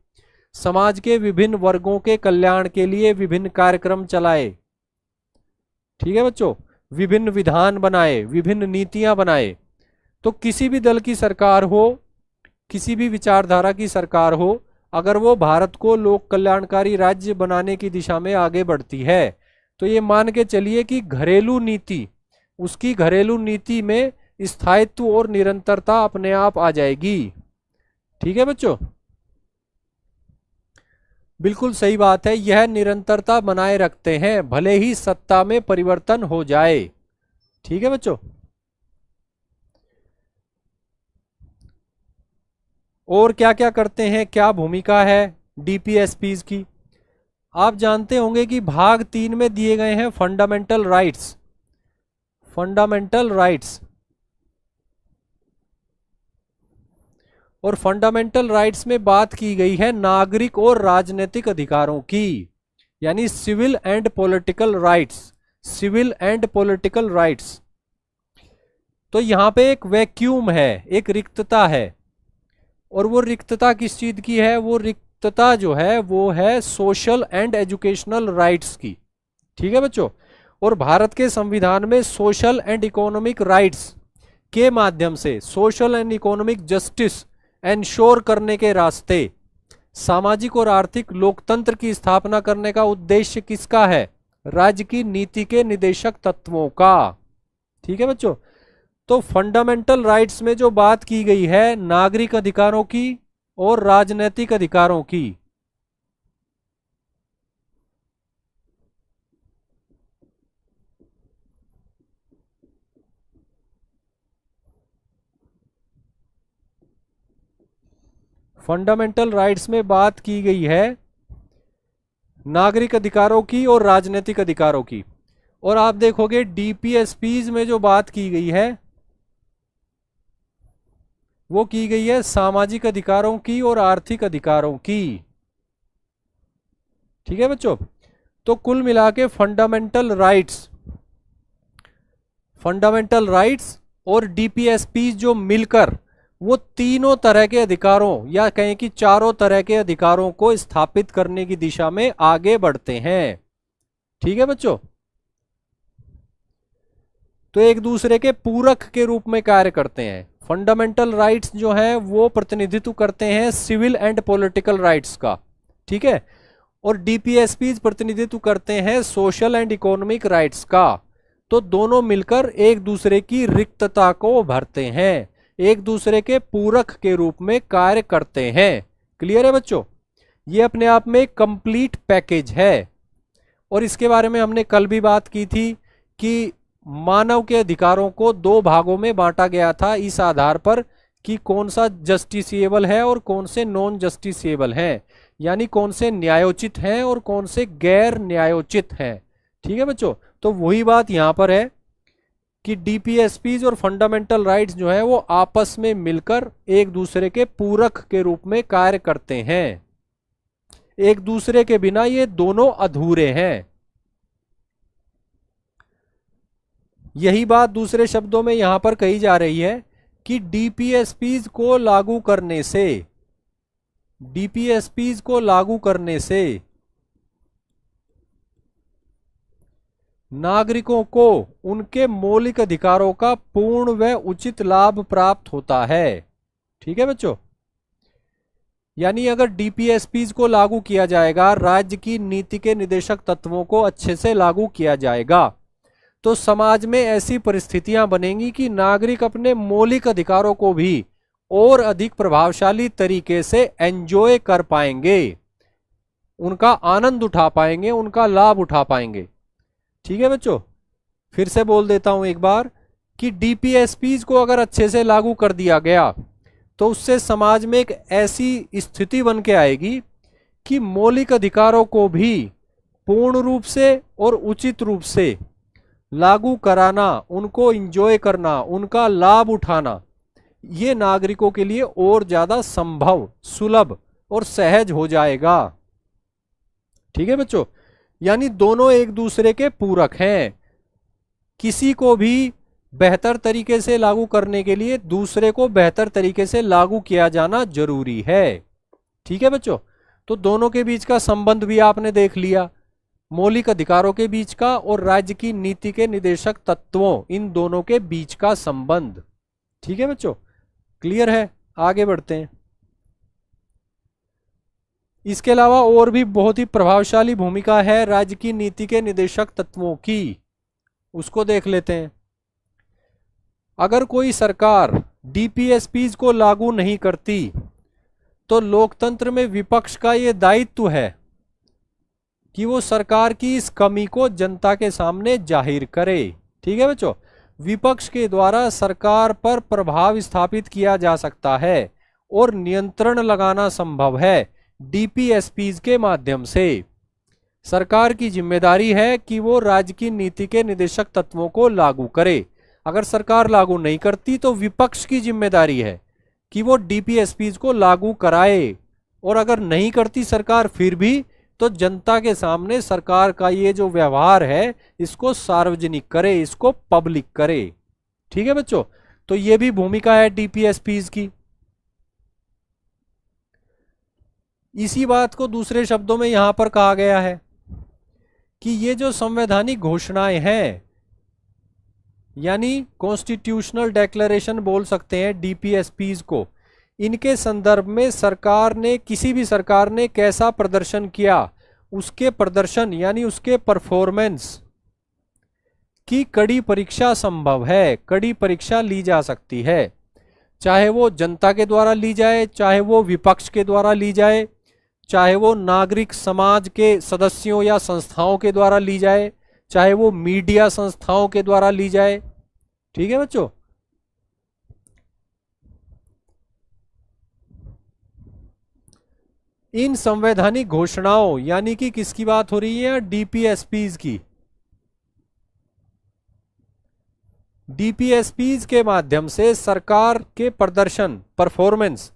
समाज के विभिन्न वर्गों के कल्याण के लिए विभिन्न कार्यक्रम चलाए। ठीक है बच्चों, विभिन्न विधान बनाए, विभिन्न नीतियां बनाए। तो किसी भी दल की सरकार हो, किसी भी विचारधारा की सरकार हो, अगर वो भारत को लोक कल्याणकारी राज्य बनाने की दिशा में आगे बढ़ती है, तो ये मान के चलिए कि घरेलू नीति, उसकी घरेलू नीति में स्थायित्व और निरंतरता अपने आप आ जाएगी। ठीक है बच्चों, बिल्कुल सही बात है, यह निरंतरता बनाए रखते हैं भले ही सत्ता में परिवर्तन हो जाए। ठीक है बच्चों, और क्या क्या करते हैं, क्या भूमिका है डीपीएसपीज की। आप जानते होंगे कि भाग 3 में दिए गए हैं फंडामेंटल राइट्स। और फंडामेंटल राइट्स में बात की गई है नागरिक और राजनीतिक अधिकारों की, यानी सिविल एंड पॉलिटिकल राइट्स। तो यहां पे एक वैक्यूम है, एक रिक्तता है, और वो रिक्तता किस चीज की है? वो रिक्तता जो है वो है सोशल एंड एजुकेशनल राइट्स की। ठीक है बच्चों, और भारत के संविधान में सोशल एंड इकोनॉमिक राइट्स के माध्यम से social and economic justice ensure करने के रास्ते सामाजिक और आर्थिक लोकतंत्र की स्थापना करने का उद्देश्य किसका है? राज्य की नीति के निदेशक तत्वों का। ठीक है बच्चों, तो फंडामेंटल राइट्स में जो बात की गई है नागरिक अधिकारों की और राजनीतिक अधिकारों की, फंडामेंटल राइट्स में बात की गई है नागरिक अधिकारों की और राजनीतिक अधिकारों की। और आप देखोगे डीपीएसपीज में जो बात की गई है वो की गई है सामाजिक अधिकारों की और आर्थिक अधिकारों की। ठीक है बच्चों, तो कुल मिला के फंडामेंटल राइट्स और डीपीएसपी जो मिलकर वो तीनों तरह के अधिकारों या कहें कि चारों तरह के अधिकारों को स्थापित करने की दिशा में आगे बढ़ते हैं। ठीक है बच्चों, तो एक दूसरे के पूरक के रूप में कार्य करते हैं। फंडामेंटल राइट्स जो हैं वो प्रतिनिधित्व करते हैं सिविल एंड पॉलिटिकल राइट्स का, ठीक है, और डीपीएसपी प्रतिनिधित्व करते हैं सोशल एंड इकोनॉमिक राइट्स का। तो दोनों मिलकर एक दूसरे की रिक्तता को भरते हैं, एक दूसरे के पूरक के रूप में कार्य करते हैं। क्लियर है बच्चों, ये अपने आप में कंप्लीट पैकेज है। और इसके बारे में हमने कल भी बात की थी कि मानव के अधिकारों को दो भागों में बांटा गया था इस आधार पर कि कौन सा जस्टिसिएबल है और कौन से नॉन जस्टिसिएबल हैं, यानी कौन से न्यायोचित हैं और कौन से गैर न्यायोचित हैं। ठीक है बच्चों, तो वही बात यहां पर है कि डीपीएसपीज और फंडामेंटल राइट्स जो है वो आपस में मिलकर एक दूसरे के पूरक के रूप में कार्य करते हैं। एक दूसरे के बिना ये दोनों अधूरे हैं। यही बात दूसरे शब्दों में यहां पर कही जा रही है कि डीपीएसपीज को लागू करने से नागरिकों को उनके मौलिक अधिकारों का पूर्ण व उचित लाभ प्राप्त होता है। ठीक है बच्चों, यानी अगर डीपीएसपीज को लागू किया जाएगा, राज्य की नीति के निदेशक तत्वों को अच्छे से लागू किया जाएगा, तो समाज में ऐसी परिस्थितियां बनेंगी कि नागरिक अपने मौलिक अधिकारों को भी और अधिक प्रभावशाली तरीके से एंजॉय कर पाएंगे, उनका आनंद उठा पाएंगे, उनका लाभ उठा पाएंगे। ठीक है बच्चों, फिर से बोल देता हूं एक बार कि डीपीएसपीज को अगर अच्छे से लागू कर दिया गया तो उससे समाज में एक ऐसी स्थिति बन के आएगी कि मौलिक अधिकारों को भी पूर्ण रूप से और उचित रूप से लागू कराना, उनको एंजॉय करना, उनका लाभ उठाना, ये नागरिकों के लिए और ज्यादा संभव, सुलभ और सहज हो जाएगा। ठीक है बच्चों, यानी दोनों एक दूसरे के पूरक हैं। किसी को भी बेहतर तरीके से लागू करने के लिए दूसरे को बेहतर तरीके से लागू किया जाना जरूरी है। ठीक है बच्चों, तो दोनों के बीच का संबंध भी आपने देख लिया, मौलिक अधिकारों के बीच का और राज्य की नीति के निदेशक तत्वों, इन दोनों के बीच का संबंध। ठीक है बच्चों, क्लियर है? आगे बढ़ते हैं। इसके अलावा और भी बहुत ही प्रभावशाली भूमिका है राज्य की नीति के निदेशक तत्वों की, उसको देख लेते हैं। अगर कोई सरकार डीपीएसपीज को लागू नहीं करती तो लोकतंत्र में विपक्ष का यह दायित्व है कि वो सरकार की इस कमी को जनता के सामने जाहिर करे। ठीक है बच्चों, विपक्ष के द्वारा सरकार पर प्रभाव स्थापित किया जा सकता है और नियंत्रण लगाना संभव है डीपीएसपीज के माध्यम से। सरकार की जिम्मेदारी है कि वो राज्य की नीति के निदेशक तत्वों को लागू करे। अगर सरकार लागू नहीं करती तो विपक्ष की जिम्मेदारी है कि वो डीपीएसपीज को लागू कराए, और अगर नहीं करती सरकार फिर भी, तो जनता के सामने सरकार का ये जो व्यवहार है इसको सार्वजनिक करे, इसको पब्लिक करे। ठीक है बच्चों, तो ये भी भूमिका है डीपीएसपीज की। इसी बात को दूसरे शब्दों में यहां पर कहा गया है कि ये जो संवैधानिक घोषणाएं हैं, यानी कॉन्स्टिट्यूशनल डिक्लेरेशन बोल सकते हैं डीपीएसपीज को, इनके संदर्भ में सरकार ने, किसी भी सरकार ने कैसा प्रदर्शन किया, उसके प्रदर्शन यानी उसके परफॉर्मेंस की कड़ी परीक्षा संभव है, कड़ी परीक्षा ली जा सकती है। चाहे वो जनता के द्वारा ली जाए, चाहे वो विपक्ष के द्वारा ली जाए, चाहे वो नागरिक समाज के सदस्यों या संस्थाओं के द्वारा ली जाए, चाहे वो मीडिया संस्थाओं के द्वारा ली जाए। ठीक है बच्चों, इन संवैधानिक घोषणाओं यानी कि किसकी बात हो रही है? डीपीएसपीज की। डीपीएसपीज के माध्यम से सरकार के प्रदर्शन, परफॉर्मेंस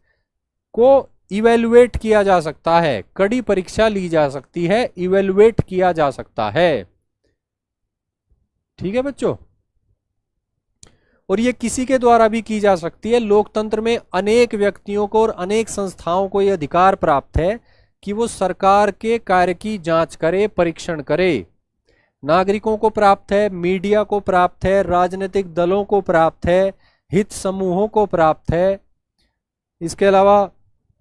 को इवेलुएट किया जा सकता है, कड़ी परीक्षा ली जा सकती है, इवेलुएट किया जा सकता है। ठीक है बच्चों, और ये किसी के द्वारा भी की जा सकती है। लोकतंत्र में अनेक व्यक्तियों को और अनेक संस्थाओं को यह अधिकार प्राप्त है कि वो सरकार के कार्य की जांच करे, परीक्षण करे। नागरिकों को प्राप्त है, मीडिया को प्राप्त है, राजनीतिक दलों को प्राप्त है, हित समूहों को प्राप्त है, इसके अलावा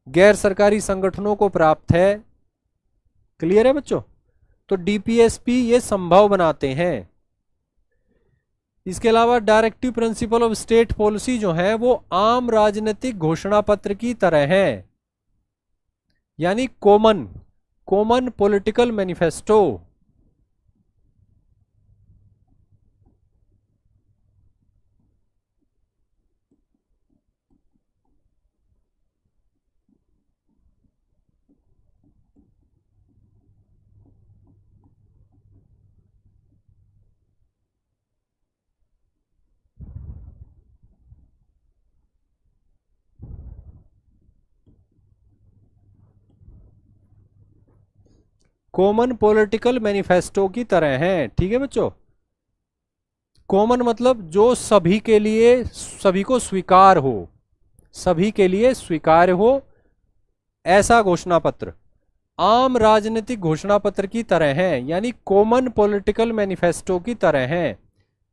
गैर सरकारी संगठनों को प्राप्त है। क्लियर है बच्चों? तो डीपीएसपी ये संभव बनाते हैं। इसके अलावा directive principle of state policy जो है वो आम राजनीतिक घोषणा पत्र की तरह है, यानी common political manifesto. Common political manifesto की तरह हैं। ठीक है बच्चों, कॉमन मतलब जो सभी के लिए, सभी को स्वीकार हो, सभी के लिए स्वीकार्य हो, ऐसा घोषणा पत्र आम राजनीतिक घोषणा पत्र की तरह है, यानी कॉमन पॉलिटिकल मैनिफेस्टो की तरह है,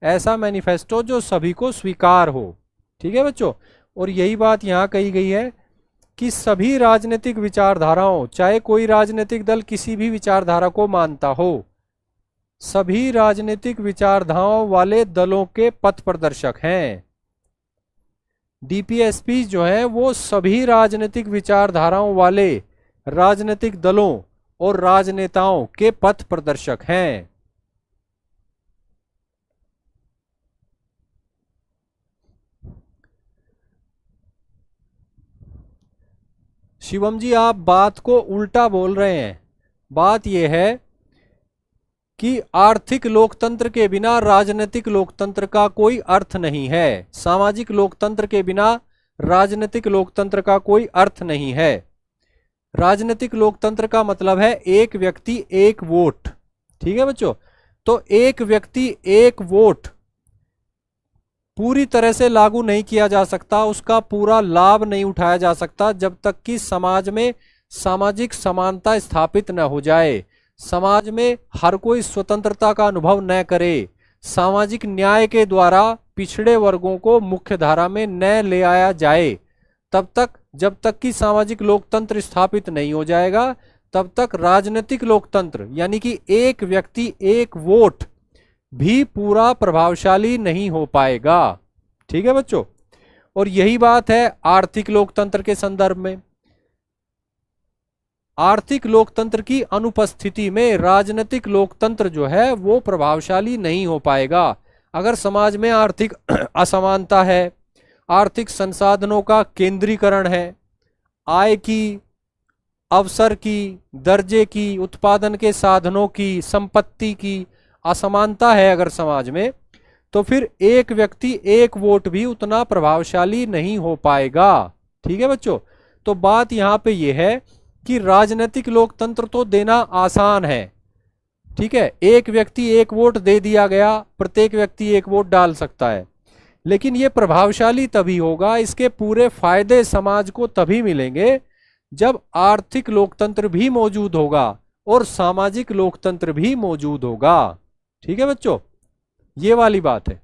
ऐसा मैनिफेस्टो जो सभी को स्वीकार हो। ठीक है बच्चों, और यही बात यहां कही गई है कि सभी राजनीतिक विचारधाराओं, चाहे कोई राजनीतिक दल किसी भी विचारधारा को मानता हो, सभी राजनीतिक विचारधाराओं वाले दलों के पथ प्रदर्शक हैं। डीपीएसपी जो है वो सभी राजनीतिक विचारधाराओं वाले राजनीतिक दलों और राजनेताओं के पथ प्रदर्शक हैं। शिवम जी, आप बात को उल्टा बोल रहे हैं। बात यह है कि आर्थिक लोकतंत्र के बिना राजनीतिक लोकतंत्र का कोई अर्थ नहीं है, सामाजिक लोकतंत्र के बिना राजनीतिक लोकतंत्र का कोई अर्थ नहीं है। राजनीतिक लोकतंत्र का मतलब है एक व्यक्ति एक वोट। ठीक है बच्चों, तो एक व्यक्ति एक वोट पूरी तरह से लागू नहीं किया जा सकता, उसका पूरा लाभ नहीं उठाया जा सकता जब तक कि समाज में सामाजिक समानता स्थापित न हो जाए, समाज में हर कोई स्वतंत्रता का अनुभव न करे, सामाजिक न्याय के द्वारा पिछड़े वर्गों को मुख्य धारा में न ले आया जाए। तब तक, जब तक कि सामाजिक लोकतंत्र स्थापित नहीं हो जाएगा, तब तक राजनीतिक लोकतंत्र यानी कि एक व्यक्ति एक वोट भी पूरा प्रभावशाली नहीं हो पाएगा। ठीक है बच्चों, और यही बात है आर्थिक लोकतंत्र के संदर्भ में। आर्थिक लोकतंत्र की अनुपस्थिति में राजनीतिक लोकतंत्र जो है वो प्रभावशाली नहीं हो पाएगा। अगर समाज में आर्थिक असमानता है, आर्थिक संसाधनों का केंद्रीकरण है, आय की, अवसर की, दर्जे की, उत्पादन के साधनों की, संपत्ति की असमानता है अगर समाज में, तो फिर एक व्यक्ति एक वोट भी उतना प्रभावशाली नहीं हो पाएगा। ठीक है बच्चों, तो बात यहां पे यह है कि राजनीतिक लोकतंत्र तो देना आसान है। ठीक है, एक व्यक्ति एक वोट दे दिया गया, प्रत्येक व्यक्ति एक वोट डाल सकता है, लेकिन यह प्रभावशाली तभी होगा, इसके पूरे फायदे समाज को तभी मिलेंगे जब आर्थिक लोकतंत्र भी मौजूद होगा और सामाजिक लोकतंत्र भी मौजूद होगा। ठीक है बच्चों, ये वाली बात है।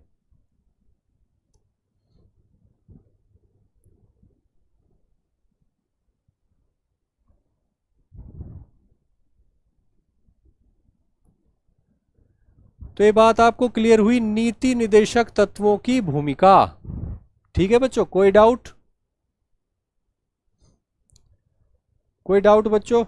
तो ये बात आपको क्लियर हुई, नीति निदेशक तत्वों की भूमिका। ठीक है बच्चों, कोई डाउट? कोई डाउट बच्चों?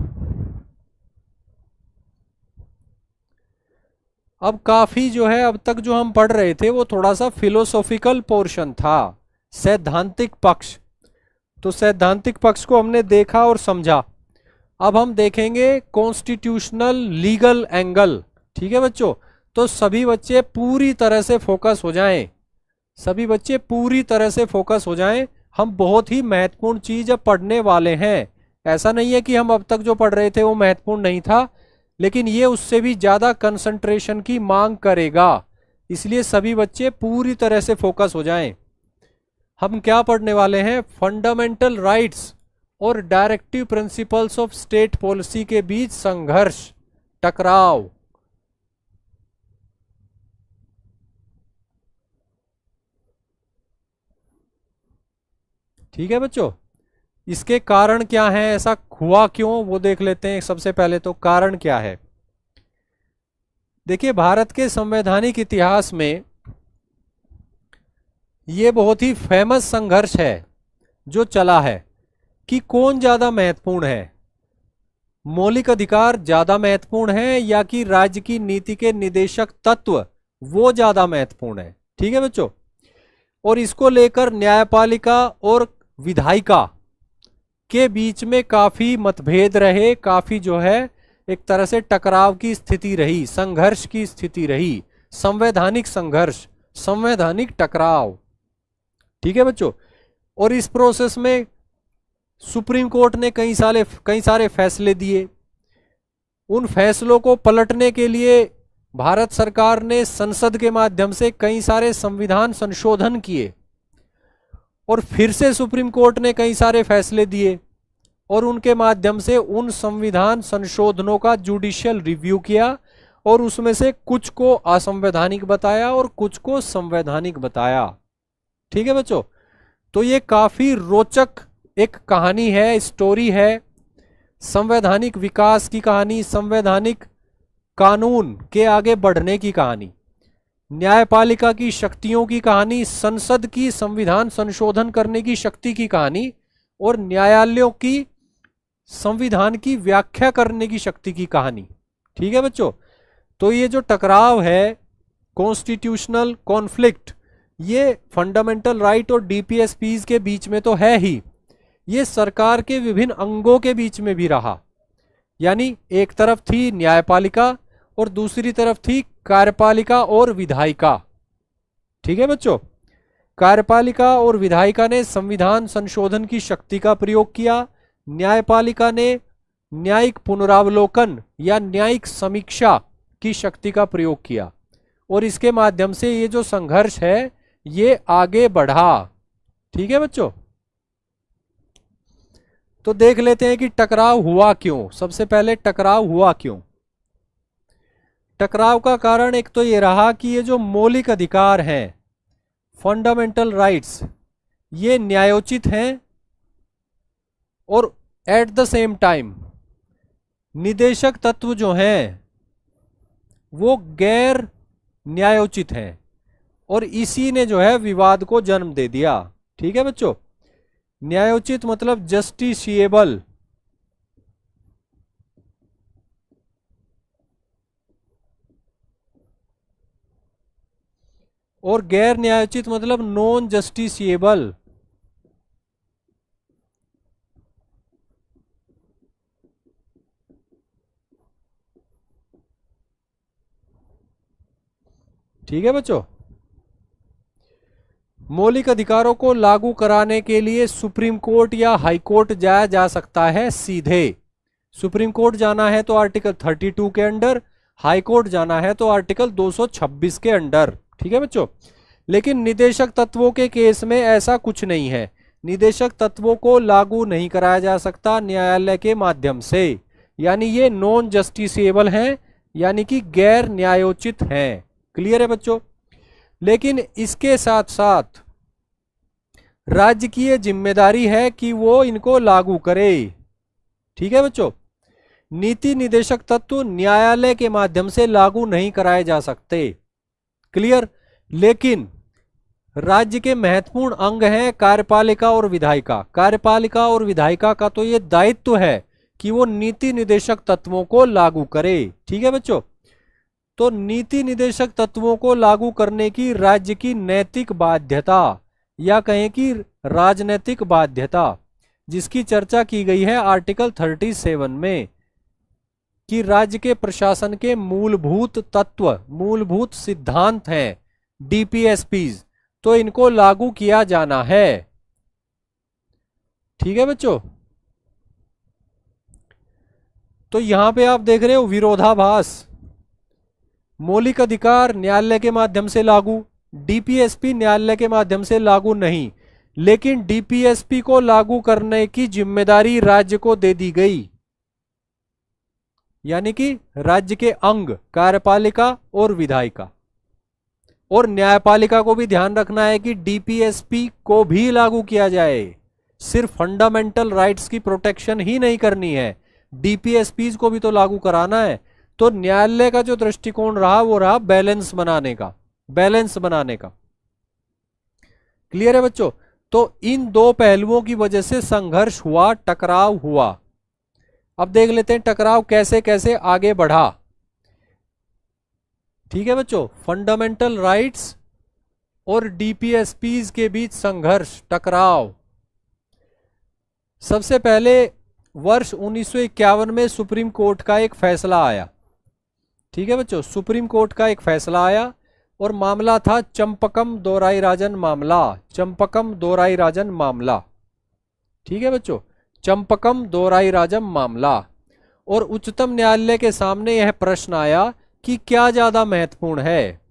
अब काफी जो है, अब तक जो हम पढ़ रहे थे वो थोड़ा सा फिलोसॉफिकल पोर्शन था, सैद्धांतिक पक्ष। तो सैद्धांतिक पक्ष को हमने देखा और समझा। अब हम देखेंगे कॉन्स्टिट्यूशनल लीगल एंगल। ठीक है बच्चों, तो सभी बच्चे पूरी तरह से फोकस हो जाएं, सभी बच्चे पूरी तरह से फोकस हो जाएं। हम बहुत ही महत्वपूर्ण चीज अब पढ़ने वाले हैं, ऐसा नहीं है कि हम अब तक जो पढ़ रहे थे वो महत्वपूर्ण नहीं था, लेकिन ये उससे भी ज्यादा कंसंट्रेशन की मांग करेगा, इसलिए सभी बच्चे पूरी तरह से फोकस हो जाएं। हम क्या पढ़ने वाले हैं? फंडामेंटल राइट्स और directive principles of state policy के बीच संघर्ष, टकराव। ठीक है बच्चों, इसके कारण क्या है, ऐसा हुआ क्यों, वो देख लेते हैं। सबसे पहले तो कारण क्या है। देखिए, भारत के संवैधानिक इतिहास में ये बहुत ही फेमस संघर्ष है जो चला है कि कौन ज्यादा महत्वपूर्ण है, मौलिक अधिकार ज्यादा महत्वपूर्ण है या कि राज्य की नीति के निदेशक तत्व वो ज्यादा महत्वपूर्ण है। ठीक है बच्चों, और इसको लेकर न्यायपालिका और विधायिका के बीच में काफी मतभेद रहे, काफी जो है एक तरह से टकराव की स्थिति रही, संघर्ष की स्थिति रही, संवैधानिक संघर्ष, संवैधानिक टकराव। ठीक है बच्चों, और इस प्रोसेस में सुप्रीम कोर्ट ने कई सारे फैसले दिए। उन फैसलों को पलटने के लिए भारत सरकार ने संसद के माध्यम से कई सारे संविधान संशोधन किए, और फिर से सुप्रीम कोर्ट ने कई सारे फैसले दिए, और उनके माध्यम से उन संविधान संशोधनों का जुडिशियल रिव्यू किया, और उसमें से कुछ को असंवैधानिक बताया और कुछ को संवैधानिक बताया। ठीक है बच्चों, तो ये काफी रोचक एक कहानी है, स्टोरी है, संवैधानिक विकास की कहानी, संवैधानिक कानून के आगे बढ़ने की कहानी, न्यायपालिका की शक्तियों की कहानी, संसद की संविधान संशोधन करने की शक्ति की कहानी, और न्यायालयों की संविधान की व्याख्या करने की शक्ति की कहानी। ठीक है बच्चों, तो ये जो टकराव है, कॉन्स्टिट्यूशनल कॉन्फ्लिक्ट, ये फंडामेंटल राइट और डीपीएसपीज के बीच में तो है ही, ये सरकार के विभिन्न अंगों के बीच में भी रहा। यानी एक तरफ थी न्यायपालिका और दूसरी तरफ थी कार्यपालिका और विधायिका। ठीक है बच्चों, कार्यपालिका और विधायिका ने संविधान संशोधन की शक्ति का प्रयोग किया, न्यायपालिका ने न्यायिक पुनरावलोकन या न्यायिक समीक्षा की शक्ति का प्रयोग किया, और इसके माध्यम से ये जो संघर्ष है ये आगे बढ़ा। ठीक है बच्चों, तो देख लेते हैं कि टकराव हुआ क्यों। सबसे पहले टकराव हुआ क्यों? टकराव का कारण एक तो ये रहा कि ये जो मौलिक अधिकार हैं, फंडामेंटल राइट्स, ये न्यायोचित हैं, और एट द सेम टाइम निदेशक तत्व जो हैं वो गैर न्यायोचित हैं, और इसी ने जो है विवाद को जन्म दे दिया। ठीक है बच्चों, न्यायोचित मतलब जस्टिसिएबल, और गैर न्यायोचित मतलब नॉन जस्टिसिएबल। ठीक है बच्चों, मौलिक अधिकारों को लागू कराने के लिए सुप्रीम कोर्ट या हाई कोर्ट जाया जा सकता है सीधे। सुप्रीम कोर्ट जाना है तो आर्टिकल 32 के अंडर, हाई कोर्ट जाना है तो आर्टिकल 226 के अंडर। ठीक है बच्चों, लेकिन निदेशक तत्वों के केस में ऐसा कुछ नहीं है, निदेशक तत्वों को लागू नहीं कराया जा सकता न्यायालय के माध्यम से, यानी ये नॉन जस्टिसिएबल हैं, यानी कि गैर न्यायोचित हैं। क्लियर है बच्चों? लेकिन इसके साथ साथ राज्य की यह जिम्मेदारी है कि वो इनको लागू करे। ठीक है बच्चों, नीति निदेशक तत्व न्यायालय के माध्यम से लागू नहीं कराए जा सकते। क्लियर? लेकिन राज्य के महत्वपूर्ण अंग हैं कार्यपालिका और विधायिका। कार्यपालिका और विधायिका का तो ये दायित्व है कि वो नीति निदेशक तत्वों को लागू करे। ठीक है बच्चों, तो नीति निदेशक तत्वों को लागू करने की राज्य की नैतिक बाध्यता या कहें कि राजनैतिक बाध्यता, जिसकी चर्चा की गई है आर्टिकल 37 में, कि राज्य के प्रशासन के मूलभूत तत्व, मूलभूत सिद्धांत हैं डीपीएसपीज, तो इनको लागू किया जाना है। ठीक है बच्चों, तो यहां पे आप देख रहे हो विरोधाभास। मौलिक अधिकार न्यायालय के माध्यम से लागू, डीपीएसपी न्यायालय के माध्यम से लागू नहीं, लेकिन डीपीएसपी को लागू करने की जिम्मेदारी राज्य को दे दी गई। यानी कि राज्य के अंग कार्यपालिका और विधायिका और न्यायपालिका को भी ध्यान रखना है कि डीपीएसपी को भी लागू किया जाए। सिर्फ फंडामेंटल राइट्स की प्रोटेक्शन ही नहीं करनी है, डीपीएसपी को भी तो लागू कराना है। तो न्यायालय का जो दृष्टिकोण रहा वो रहा बैलेंस बनाने का, बैलेंस बनाने का। क्लियर है बच्चों? तो इन दो पहलुओं की वजह से संघर्ष हुआ, टकराव हुआ। अब देख लेते हैं टकराव कैसे कैसे आगे बढ़ा। ठीक है बच्चों, फंडामेंटल राइट्स और डीपीएसपीज के बीच संघर्ष, टकराव। सबसे पहले वर्ष 1951 में सुप्रीम कोर्ट का एक फैसला आया। ठीक है बच्चों, सुप्रीम कोर्ट का एक फैसला आया और मामला था चंपकम दोराईराजन मामला, चंपकम दोराईराजन मामला। ठीक है बच्चों, चंपकम दोराईराजन मामला। और उच्चतम न्यायालय के सामने यह प्रश्न आया कि क्या ज्यादा महत्वपूर्ण है,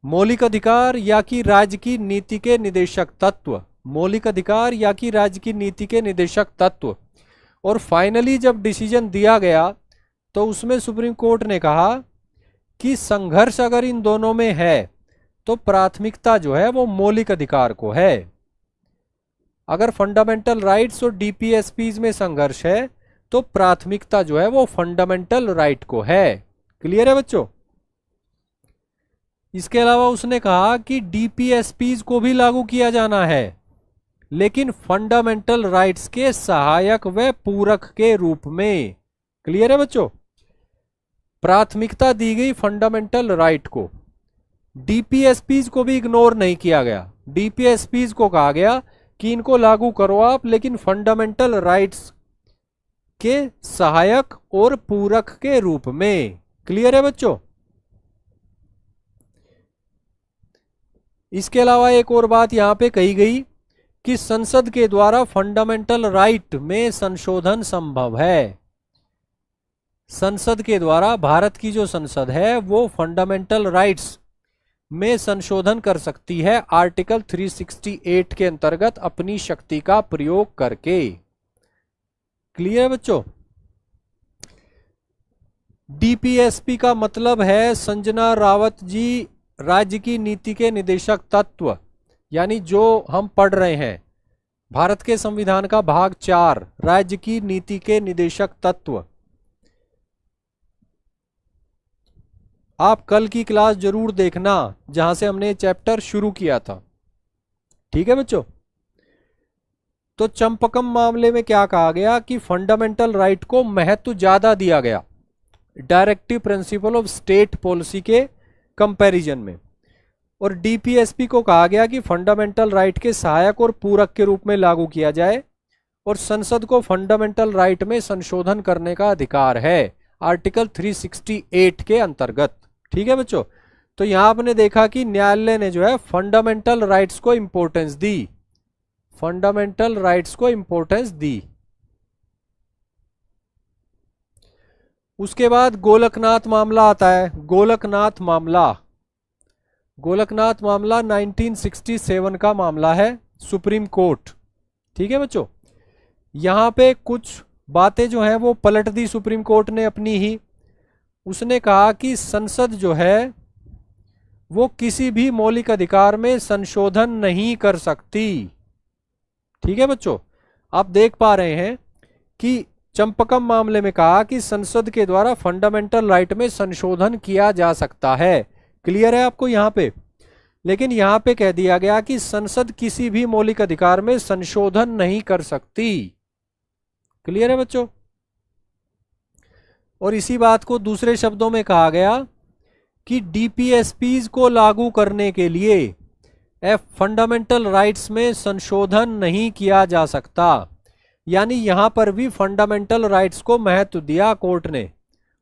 मौलिक अधिकार या कि राज्य की नीति के निदेशक तत्व, मौलिक अधिकार या कि राज्य की नीति के निदेशक तत्व। और फाइनली जब डिसीजन दिया गया तो उसमें सुप्रीम कोर्ट ने कहा कि संघर्ष अगर इन दोनों में है तो प्राथमिकता जो है वो मौलिक अधिकार को है। अगर फंडामेंटल राइट्स और डीपीएसपीज में संघर्ष है तो प्राथमिकता जो है वो फंडामेंटल राइट को है। क्लियर है बच्चों? इसके अलावा उसने कहा कि डीपीएसपीज को भी लागू किया जाना है, लेकिन फंडामेंटल राइट्स के सहायक व पूरक के रूप में। क्लियर है बच्चों? प्राथमिकता दी गई फंडामेंटल राइट को, डीपीएसपीज को भी इग्नोर नहीं किया गया। डीपीएसपीज को कहा गया कि इनको लागू करो आप, लेकिन फंडामेंटल राइट्स के सहायक और पूरक के रूप में। क्लियर है बच्चों? इसके अलावा एक और बात यहां पे कही गई कि संसद के द्वारा फंडामेंटल राइट में संशोधन संभव है। संसद के द्वारा, भारत की जो संसद है वो फंडामेंटल राइट्स में संशोधन कर सकती है आर्टिकल 368 के अंतर्गत अपनी शक्ति का प्रयोग करके। क्लियर है बच्चों? डीपीएसपी का मतलब है संजना रावत जी राज्य की नीति के निदेशक तत्व, यानी जो हम पढ़ रहे हैं भारत के संविधान का भाग 4 राज्य की नीति के निदेशक तत्व। आप कल की क्लास जरूर देखना जहां से हमने चैप्टर शुरू किया था। ठीक है बच्चों? तो चंपकम मामले में क्या कहा गया कि फंडामेंटल राइट को महत्व ज्यादा दिया गया directive principle of state policy के कंपैरिजन में, और डीपीएसपी को कहा गया कि फंडामेंटल राइट के सहायक और पूरक के रूप में लागू किया जाए, और संसद को फंडामेंटल राइट में संशोधन करने का अधिकार है आर्टिकल 368 के अंतर्गत। ठीक है बच्चों? तो यहां आपने देखा कि न्यायालय ने जो है फंडामेंटल राइट्स को इंपॉर्टेंस दी, फंडामेंटल राइट्स को इंपॉर्टेंस दी। उसके बाद गोलकनाथ मामला आता है। गोलकनाथ मामला, गोलकनाथ मामला 1967 का मामला है, सुप्रीम कोर्ट। ठीक है बच्चों? यहां पे कुछ बातें जो हैं वो पलट दी सुप्रीम कोर्ट ने अपनी ही। उसने कहा कि संसद जो है वो किसी भी मौलिक अधिकार में संशोधन नहीं कर सकती। ठीक है बच्चों? आप देख पा रहे हैं कि चंपकम मामले में कहा कि संसद के द्वारा फंडामेंटल राइट में संशोधन किया जा सकता है। क्लियर है आपको यहां पे? लेकिन यहां पे कह दिया गया कि संसद किसी भी मौलिक अधिकार में संशोधन नहीं कर सकती। क्लियर है बच्चों? और इसी बात को दूसरे शब्दों में कहा गया कि डीपीएसपीज को लागू करने के लिए फंडामेंटल राइट्स में संशोधन नहीं किया जा सकता। यानी यहां पर भी फंडामेंटल राइट्स को महत्व दिया कोर्ट ने,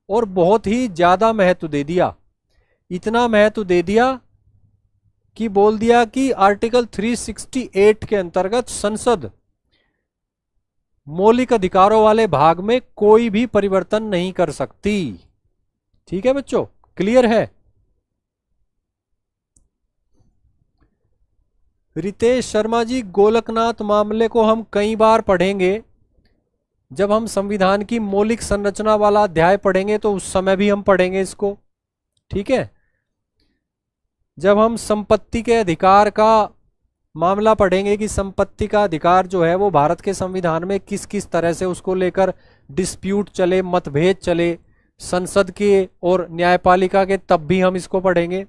और बहुत ही ज्यादा महत्व दे दिया। इतना महत्व दे दिया कि बोल दिया कि आर्टिकल 368 के अंतर्गत संसद मौलिक अधिकारों वाले भाग में कोई भी परिवर्तन नहीं कर सकती। ठीक है बच्चों, क्लियर है? रितेश शर्मा जी, गोलकनाथ मामले को हम कई बार पढ़ेंगे। जब हम संविधान की मौलिक संरचना वाला अध्याय पढ़ेंगे तो उस समय भी हम पढ़ेंगे इसको। ठीक है, जब हम संपत्ति के अधिकार का मामला पढ़ेंगे कि संपत्ति का अधिकार जो है वो भारत के संविधान में किस किस तरह से उसको लेकर डिस्प्यूट चले, मतभेद चले संसद के और न्यायपालिका के, तब भी हम इसको पढ़ेंगे।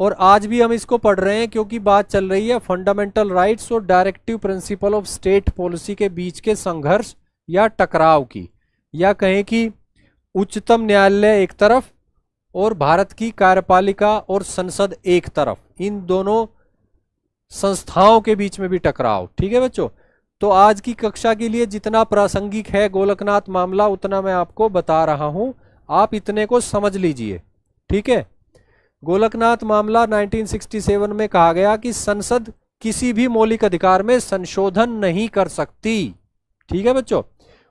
और आज भी हम इसको पढ़ रहे हैं क्योंकि बात चल रही है फंडामेंटल राइट्स और directive principle of state policy के बीच के संघर्ष या टकराव की, या कहें कि उच्चतम न्यायालय एक तरफ और भारत की कार्यपालिका और संसद एक तरफ, इन दोनों संस्थाओं के बीच में भी टकराव। ठीक है बच्चों, तो आज की कक्षा के लिए जितना प्रासंगिक है गोलकनाथ मामला उतना मैं आपको बता रहा हूं, आप इतने को समझ लीजिए। ठीक है, गोलकनाथ मामला 1967 में कहा गया कि संसद किसी भी मौलिक अधिकार में संशोधन नहीं कर सकती। ठीक है बच्चों,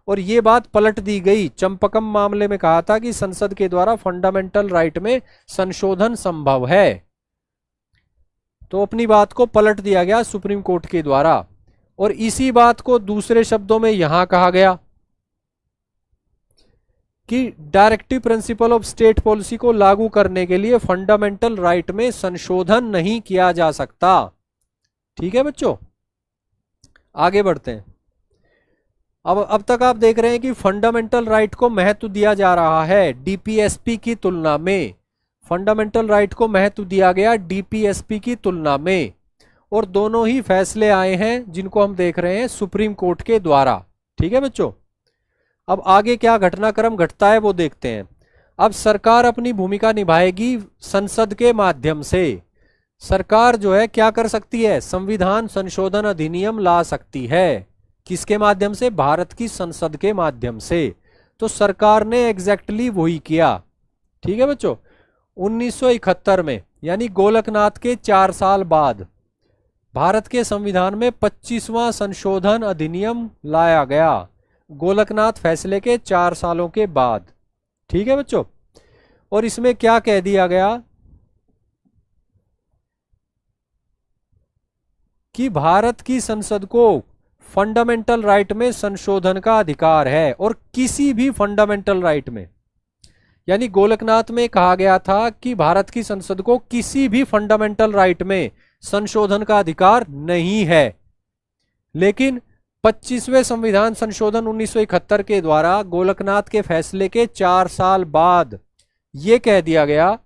और ये बात पलट दी गई। चंपकम मामले में कहा था कि संसद के द्वारा फंडामेंटल राइट में संशोधन संभव है, तो अपनी बात को पलट दिया गया सुप्रीम कोर्ट के द्वारा। और इसी बात को दूसरे शब्दों में यहां कहा गया कि directive principle of state policy को लागू करने के लिए फंडामेंटल राइट में संशोधन नहीं किया जा सकता। ठीक है बच्चों, आगे बढ़ते हैं। अब तक आप देख रहे हैं कि फंडामेंटल राइट को महत्व दिया जा रहा है डीपीएसपी की तुलना में। फंडामेंटल राइट को महत्व दिया गया डीपीएसपी की तुलना में, और दोनों ही फैसले आए हैं जिनको हम देख रहे हैं सुप्रीम कोर्ट के द्वारा। ठीक है बच्चों, अब आगे क्या घटनाक्रम घटता है वो देखते हैं। अब सरकार अपनी भूमिका निभाएगी संसद के माध्यम से। सरकार जो है क्या कर सकती है, संविधान संशोधन अधिनियम ला सकती है। किसके माध्यम से? भारत की संसद के माध्यम से। तो सरकार ने एग्जैक्टली वही किया। ठीक है बच्चों, 1971 में यानी गोलकनाथ के 4 साल बाद भारत के संविधान में 25वां संशोधन अधिनियम लाया गया, गोलकनाथ फैसले के 4 सालों के बाद। ठीक है बच्चों, और इसमें क्या कह दिया गया कि भारत की संसद को फंडामेंटल राइट में संशोधन का अधिकार है, और किसी भी फंडामेंटल राइट में, यानी गोलकनाथ में कहा गया था कि भारत की संसद को किसी भी फंडामेंटल राइट में संशोधन का अधिकार नहीं है। लेकिन 25वें संविधान संशोधन 1971 के द्वारा गोलकनाथ के फैसले के 4 साल बाद यह कह दिया गया,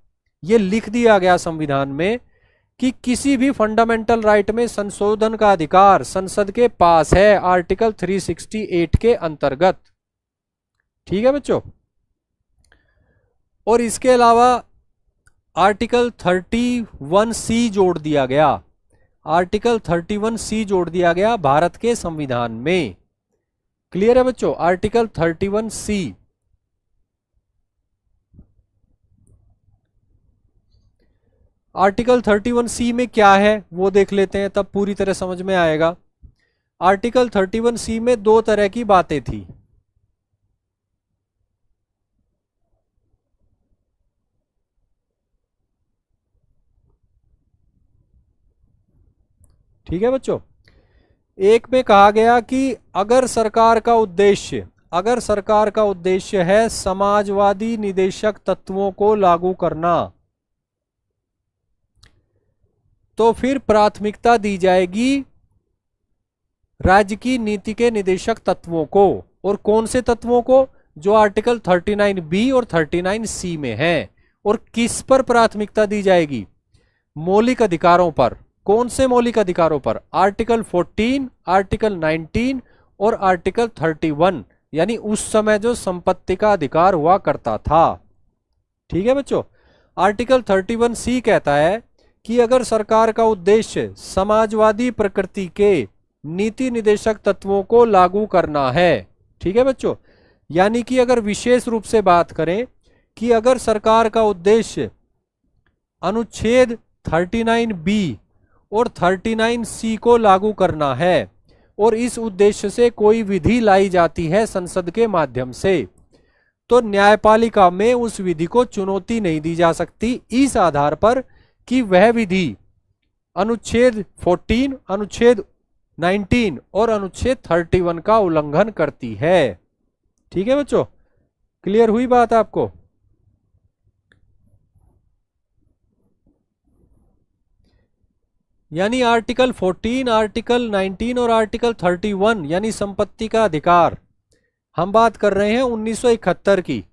यह लिख दिया गया संविधान में कि किसी भी फंडामेंटल राइट में संशोधन का अधिकार संसद के पास है, आर्टिकल 368 के अंतर्गत। ठीक है बच्चों, और इसके अलावा आर्टिकल 31C जोड़ दिया गया, आर्टिकल 31C जोड़ दिया गया भारत के संविधान में। क्लियर है बच्चों? Article 31C। आर्टिकल 31C में क्या है वो देख लेते हैं, तब पूरी तरह समझ में आएगा। आर्टिकल 31C में 2 तरह की बातें थी। ठीक है बच्चों, एक में कहा गया कि अगर सरकार का उद्देश्य है समाजवादी निदेशक तत्वों को लागू करना, तो फिर प्राथमिकता दी जाएगी राज्य की नीति के निदेशक तत्वों को। और कौन से तत्वों को? जो आर्टिकल 39B और 39C में हैं। और किस पर प्राथमिकता दी जाएगी? मौलिक अधिकारों पर। कौन से मौलिक अधिकारों पर? आर्टिकल 14, आर्टिकल 19 और आर्टिकल 31, यानी उस समय जो संपत्ति का अधिकार हुआ करता था। ठीक है बच्चों, आर्टिकल 31C कहता है कि अगर सरकार का उद्देश्य समाजवादी प्रकृति के नीति निदेशक तत्वों को लागू करना है, ठीक है बच्चों, यानी कि अगर विशेष रूप से बात करें कि अगर सरकार का उद्देश्य अनुच्छेद 39B और 39C को लागू करना है और इस उद्देश्य से कोई विधि लाई जाती है संसद के माध्यम से, तो न्यायपालिका में उस विधि को चुनौती नहीं दी जा सकती इस आधार पर कि वह विधि अनुच्छेद 14, अनुच्छेद 19 और अनुच्छेद 31 का उल्लंघन करती है। ठीक है बच्चों, क्लियर हुई बात आपको? यानी आर्टिकल 14, आर्टिकल 19 और आर्टिकल 31 यानी संपत्ति का अधिकार, हम बात कर रहे हैं 1971 की।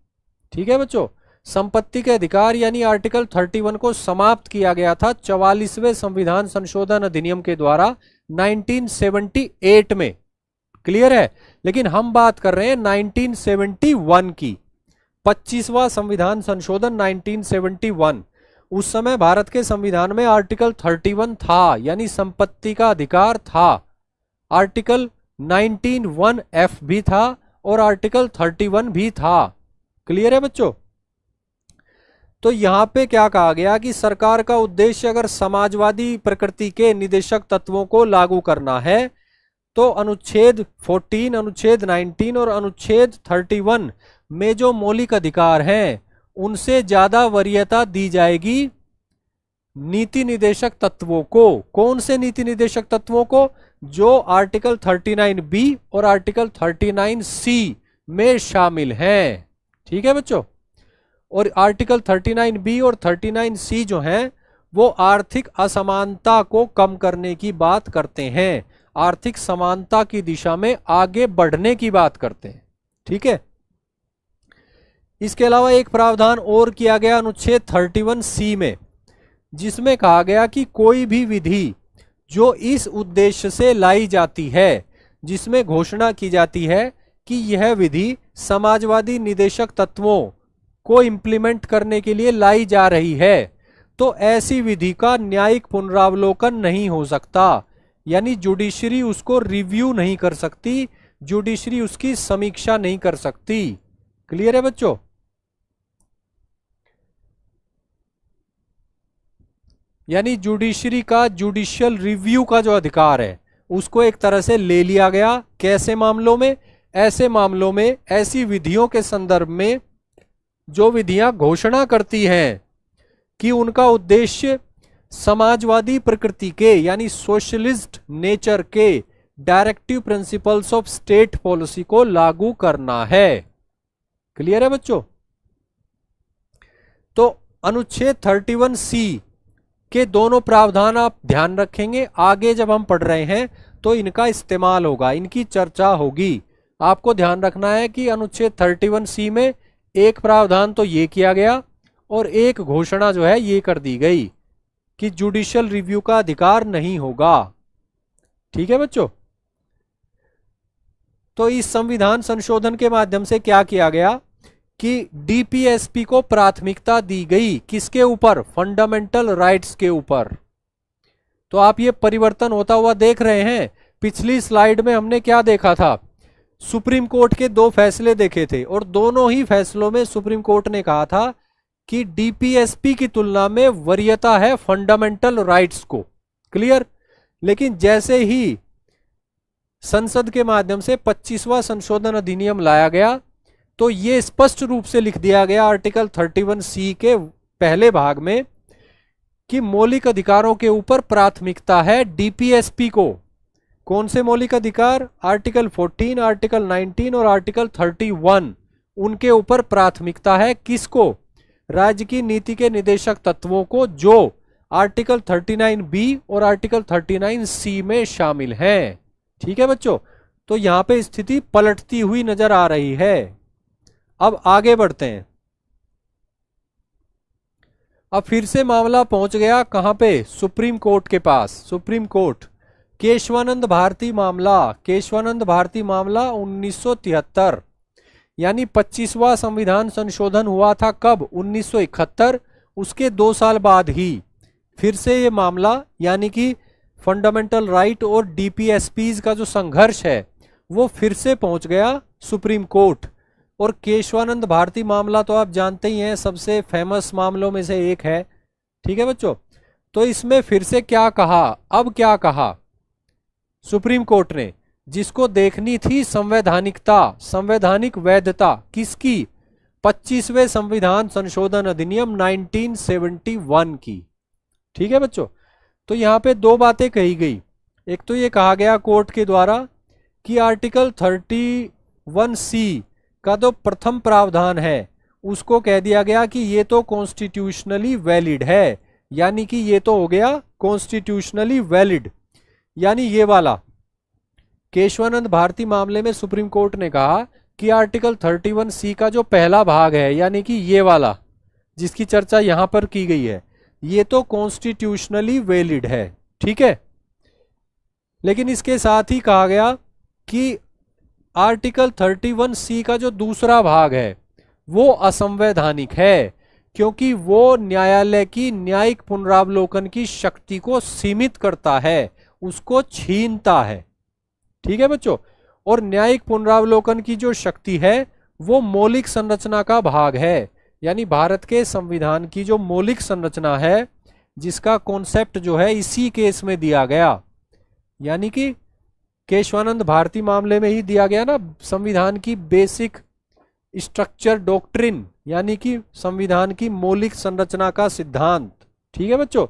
ठीक है बच्चों, संपत्ति के अधिकार यानी आर्टिकल 31 को समाप्त किया गया था 44वें संविधान संशोधन अधिनियम के द्वारा 1978 में। क्लियर है? लेकिन हम बात कर रहे हैं 1971 की, 25वां संविधान संशोधन 1971। उस समय भारत के संविधान में आर्टिकल 31 था, यानी संपत्ति का अधिकार था। आर्टिकल 19(1)(f) भी था और आर्टिकल 31 भी था। क्लियर है बच्चों? तो यहां पे क्या कहा गया कि सरकार का उद्देश्य अगर समाजवादी प्रकृति के निदेशक तत्वों को लागू करना है तो अनुच्छेद 14, अनुच्छेद 19 और अनुच्छेद 31 में जो मौलिक अधिकार हैं उनसे ज्यादा वरीयता दी जाएगी नीति निदेशक तत्वों को। कौन से नीति निदेशक तत्वों को? जो आर्टिकल 39(b) और आर्टिकल 39(c) में शामिल हैं। ठीक है बच्चों? और आर्टिकल 39(b) और 39(c) जो हैं वो आर्थिक असमानता को कम करने की बात करते हैं, आर्थिक समानता की दिशा में आगे बढ़ने की बात करते हैं। ठीक है? इसके अलावा एक प्रावधान और किया गया अनुच्छेद 31(c) में, जिसमें कहा गया कि कोई भी विधि जो इस उद्देश्य से लाई जाती है, जिसमें घोषणा की जाती है कि यह विधि समाजवादी निदेशक तत्वों को इंप्लीमेंट करने के लिए लाई जा रही है, तो ऐसी विधि का न्यायिक पुनरावलोकन नहीं हो सकता, यानी जुडिशरी उसको रिव्यू नहीं कर सकती, जुडिशरी उसकी समीक्षा नहीं कर सकती। क्लियर है बच्चों? यानी जुडिशरी का जुडिशियल रिव्यू का जो अधिकार है उसको एक तरह से ले लिया गया। कैसे मामलों में? ऐसे मामलों में, ऐसी विधियों के संदर्भ में जो विधियां घोषणा करती हैं कि उनका उद्देश्य समाजवादी प्रकृति के यानी सोशलिस्ट नेचर के directive principles of state policy को लागू करना है। क्लियर है बच्चों? तो अनुच्छेद 31(c) के दोनों प्रावधान आप ध्यान रखेंगे, आगे जब हम पढ़ रहे हैं तो इनका इस्तेमाल होगा, इनकी चर्चा होगी। आपको ध्यान रखना है कि अनुच्छेद 31(c) में एक प्रावधान तो ये किया गया और एक घोषणा जो है ये कर दी गई कि जुडिशियल रिव्यू का अधिकार नहीं होगा। ठीक है बच्चों? तो इस संविधान संशोधन के माध्यम से क्या किया गया कि डीपीएसपी को प्राथमिकता दी गई, किसके ऊपर? फंडामेंटल राइट्स के ऊपर। तो आप ये परिवर्तन होता हुआ देख रहे हैं। पिछली स्लाइड में हमने क्या देखा था? सुप्रीम कोर्ट के 2 फैसले देखे थे और दोनों ही फैसलों में सुप्रीम कोर्ट ने कहा था कि डीपीएसपी की तुलना में वरीयता है फंडामेंटल राइट्स को। क्लियर? लेकिन जैसे ही संसद के माध्यम से 25वां संशोधन अधिनियम लाया गया तो ये स्पष्ट रूप से लिख दिया गया आर्टिकल 31(c) के पहले भाग में कि मौलिक अधिकारों के ऊपर प्राथमिकता है डीपीएसपी को। कौन से मौलिक अधिकार? आर्टिकल 14, आर्टिकल 19 और आर्टिकल 31, उनके ऊपर प्राथमिकता है। किसको? राज्य की नीति के निदेशक तत्वों को, जो आर्टिकल 39(b) और आर्टिकल 39(c) में शामिल हैं। ठीक है बच्चों? तो यहां पे स्थिति पलटती हुई नजर आ रही है। अब आगे बढ़ते हैं। अब फिर से मामला पहुंच गया कहां पे? सुप्रीम कोर्ट के पास। सुप्रीम कोर्ट, केशवानंद भारती मामला। केशवानंद भारती मामला 1973, यानी 25वां संविधान संशोधन हुआ था कब? 1971। उसके 2 साल बाद ही फिर से ये मामला, यानी कि फंडामेंटल राइट और डीपीएसपीज का जो संघर्ष है वो फिर से पहुंच गया सुप्रीम कोर्ट। और केशवानंद भारती मामला तो आप जानते ही हैं, सबसे फेमस मामलों में से एक है। ठीक है बच्चों? तो इसमें फिर से क्या कहा? अब क्या कहा सुप्रीम कोर्ट ने? जिसको देखनी थी संवैधानिकता, संवैधानिक वैधता किसकी, 25वें संविधान संशोधन अधिनियम 1971 की। ठीक है बच्चों, तो यहां पे दो बातें कही गई। एक तो ये कहा गया कोर्ट के द्वारा कि आर्टिकल 31C का जो प्रथम प्रावधान है उसको कह दिया गया कि ये तो कॉन्स्टिट्यूशनली वैलिड है, यानी कि ये तो हो गया कॉन्स्टिट्यूशनली वैलिड। यानी ये वाला केशवानंद भारती मामले में सुप्रीम कोर्ट ने कहा कि आर्टिकल 31C का जो पहला भाग है, यानी कि ये वाला जिसकी चर्चा यहां पर की गई है, ये तो कॉन्स्टिट्यूशनली वैलिड है। ठीक है, लेकिन इसके साथ ही कहा गया कि आर्टिकल 31C का जो दूसरा भाग है वो असंवैधानिक है, क्योंकि वो न्यायालय की न्यायिक पुनरावलोकन की शक्ति को सीमित करता है, उसको छीनता है। ठीक है बच्चों, और न्यायिक पुनरावलोकन की जो शक्ति है वो मौलिक संरचना का भाग है, यानी भारत के संविधान की जो मौलिक संरचना है जिसका कॉन्सेप्ट जो है इसी केस में दिया गया, यानी कि केशवानंद भारती मामले में ही दिया गया ना, संविधान की बेसिक स्ट्रक्चर डॉक्ट्रिन, यानी कि संविधान की मौलिक संरचना का सिद्धांत। ठीक है बच्चों,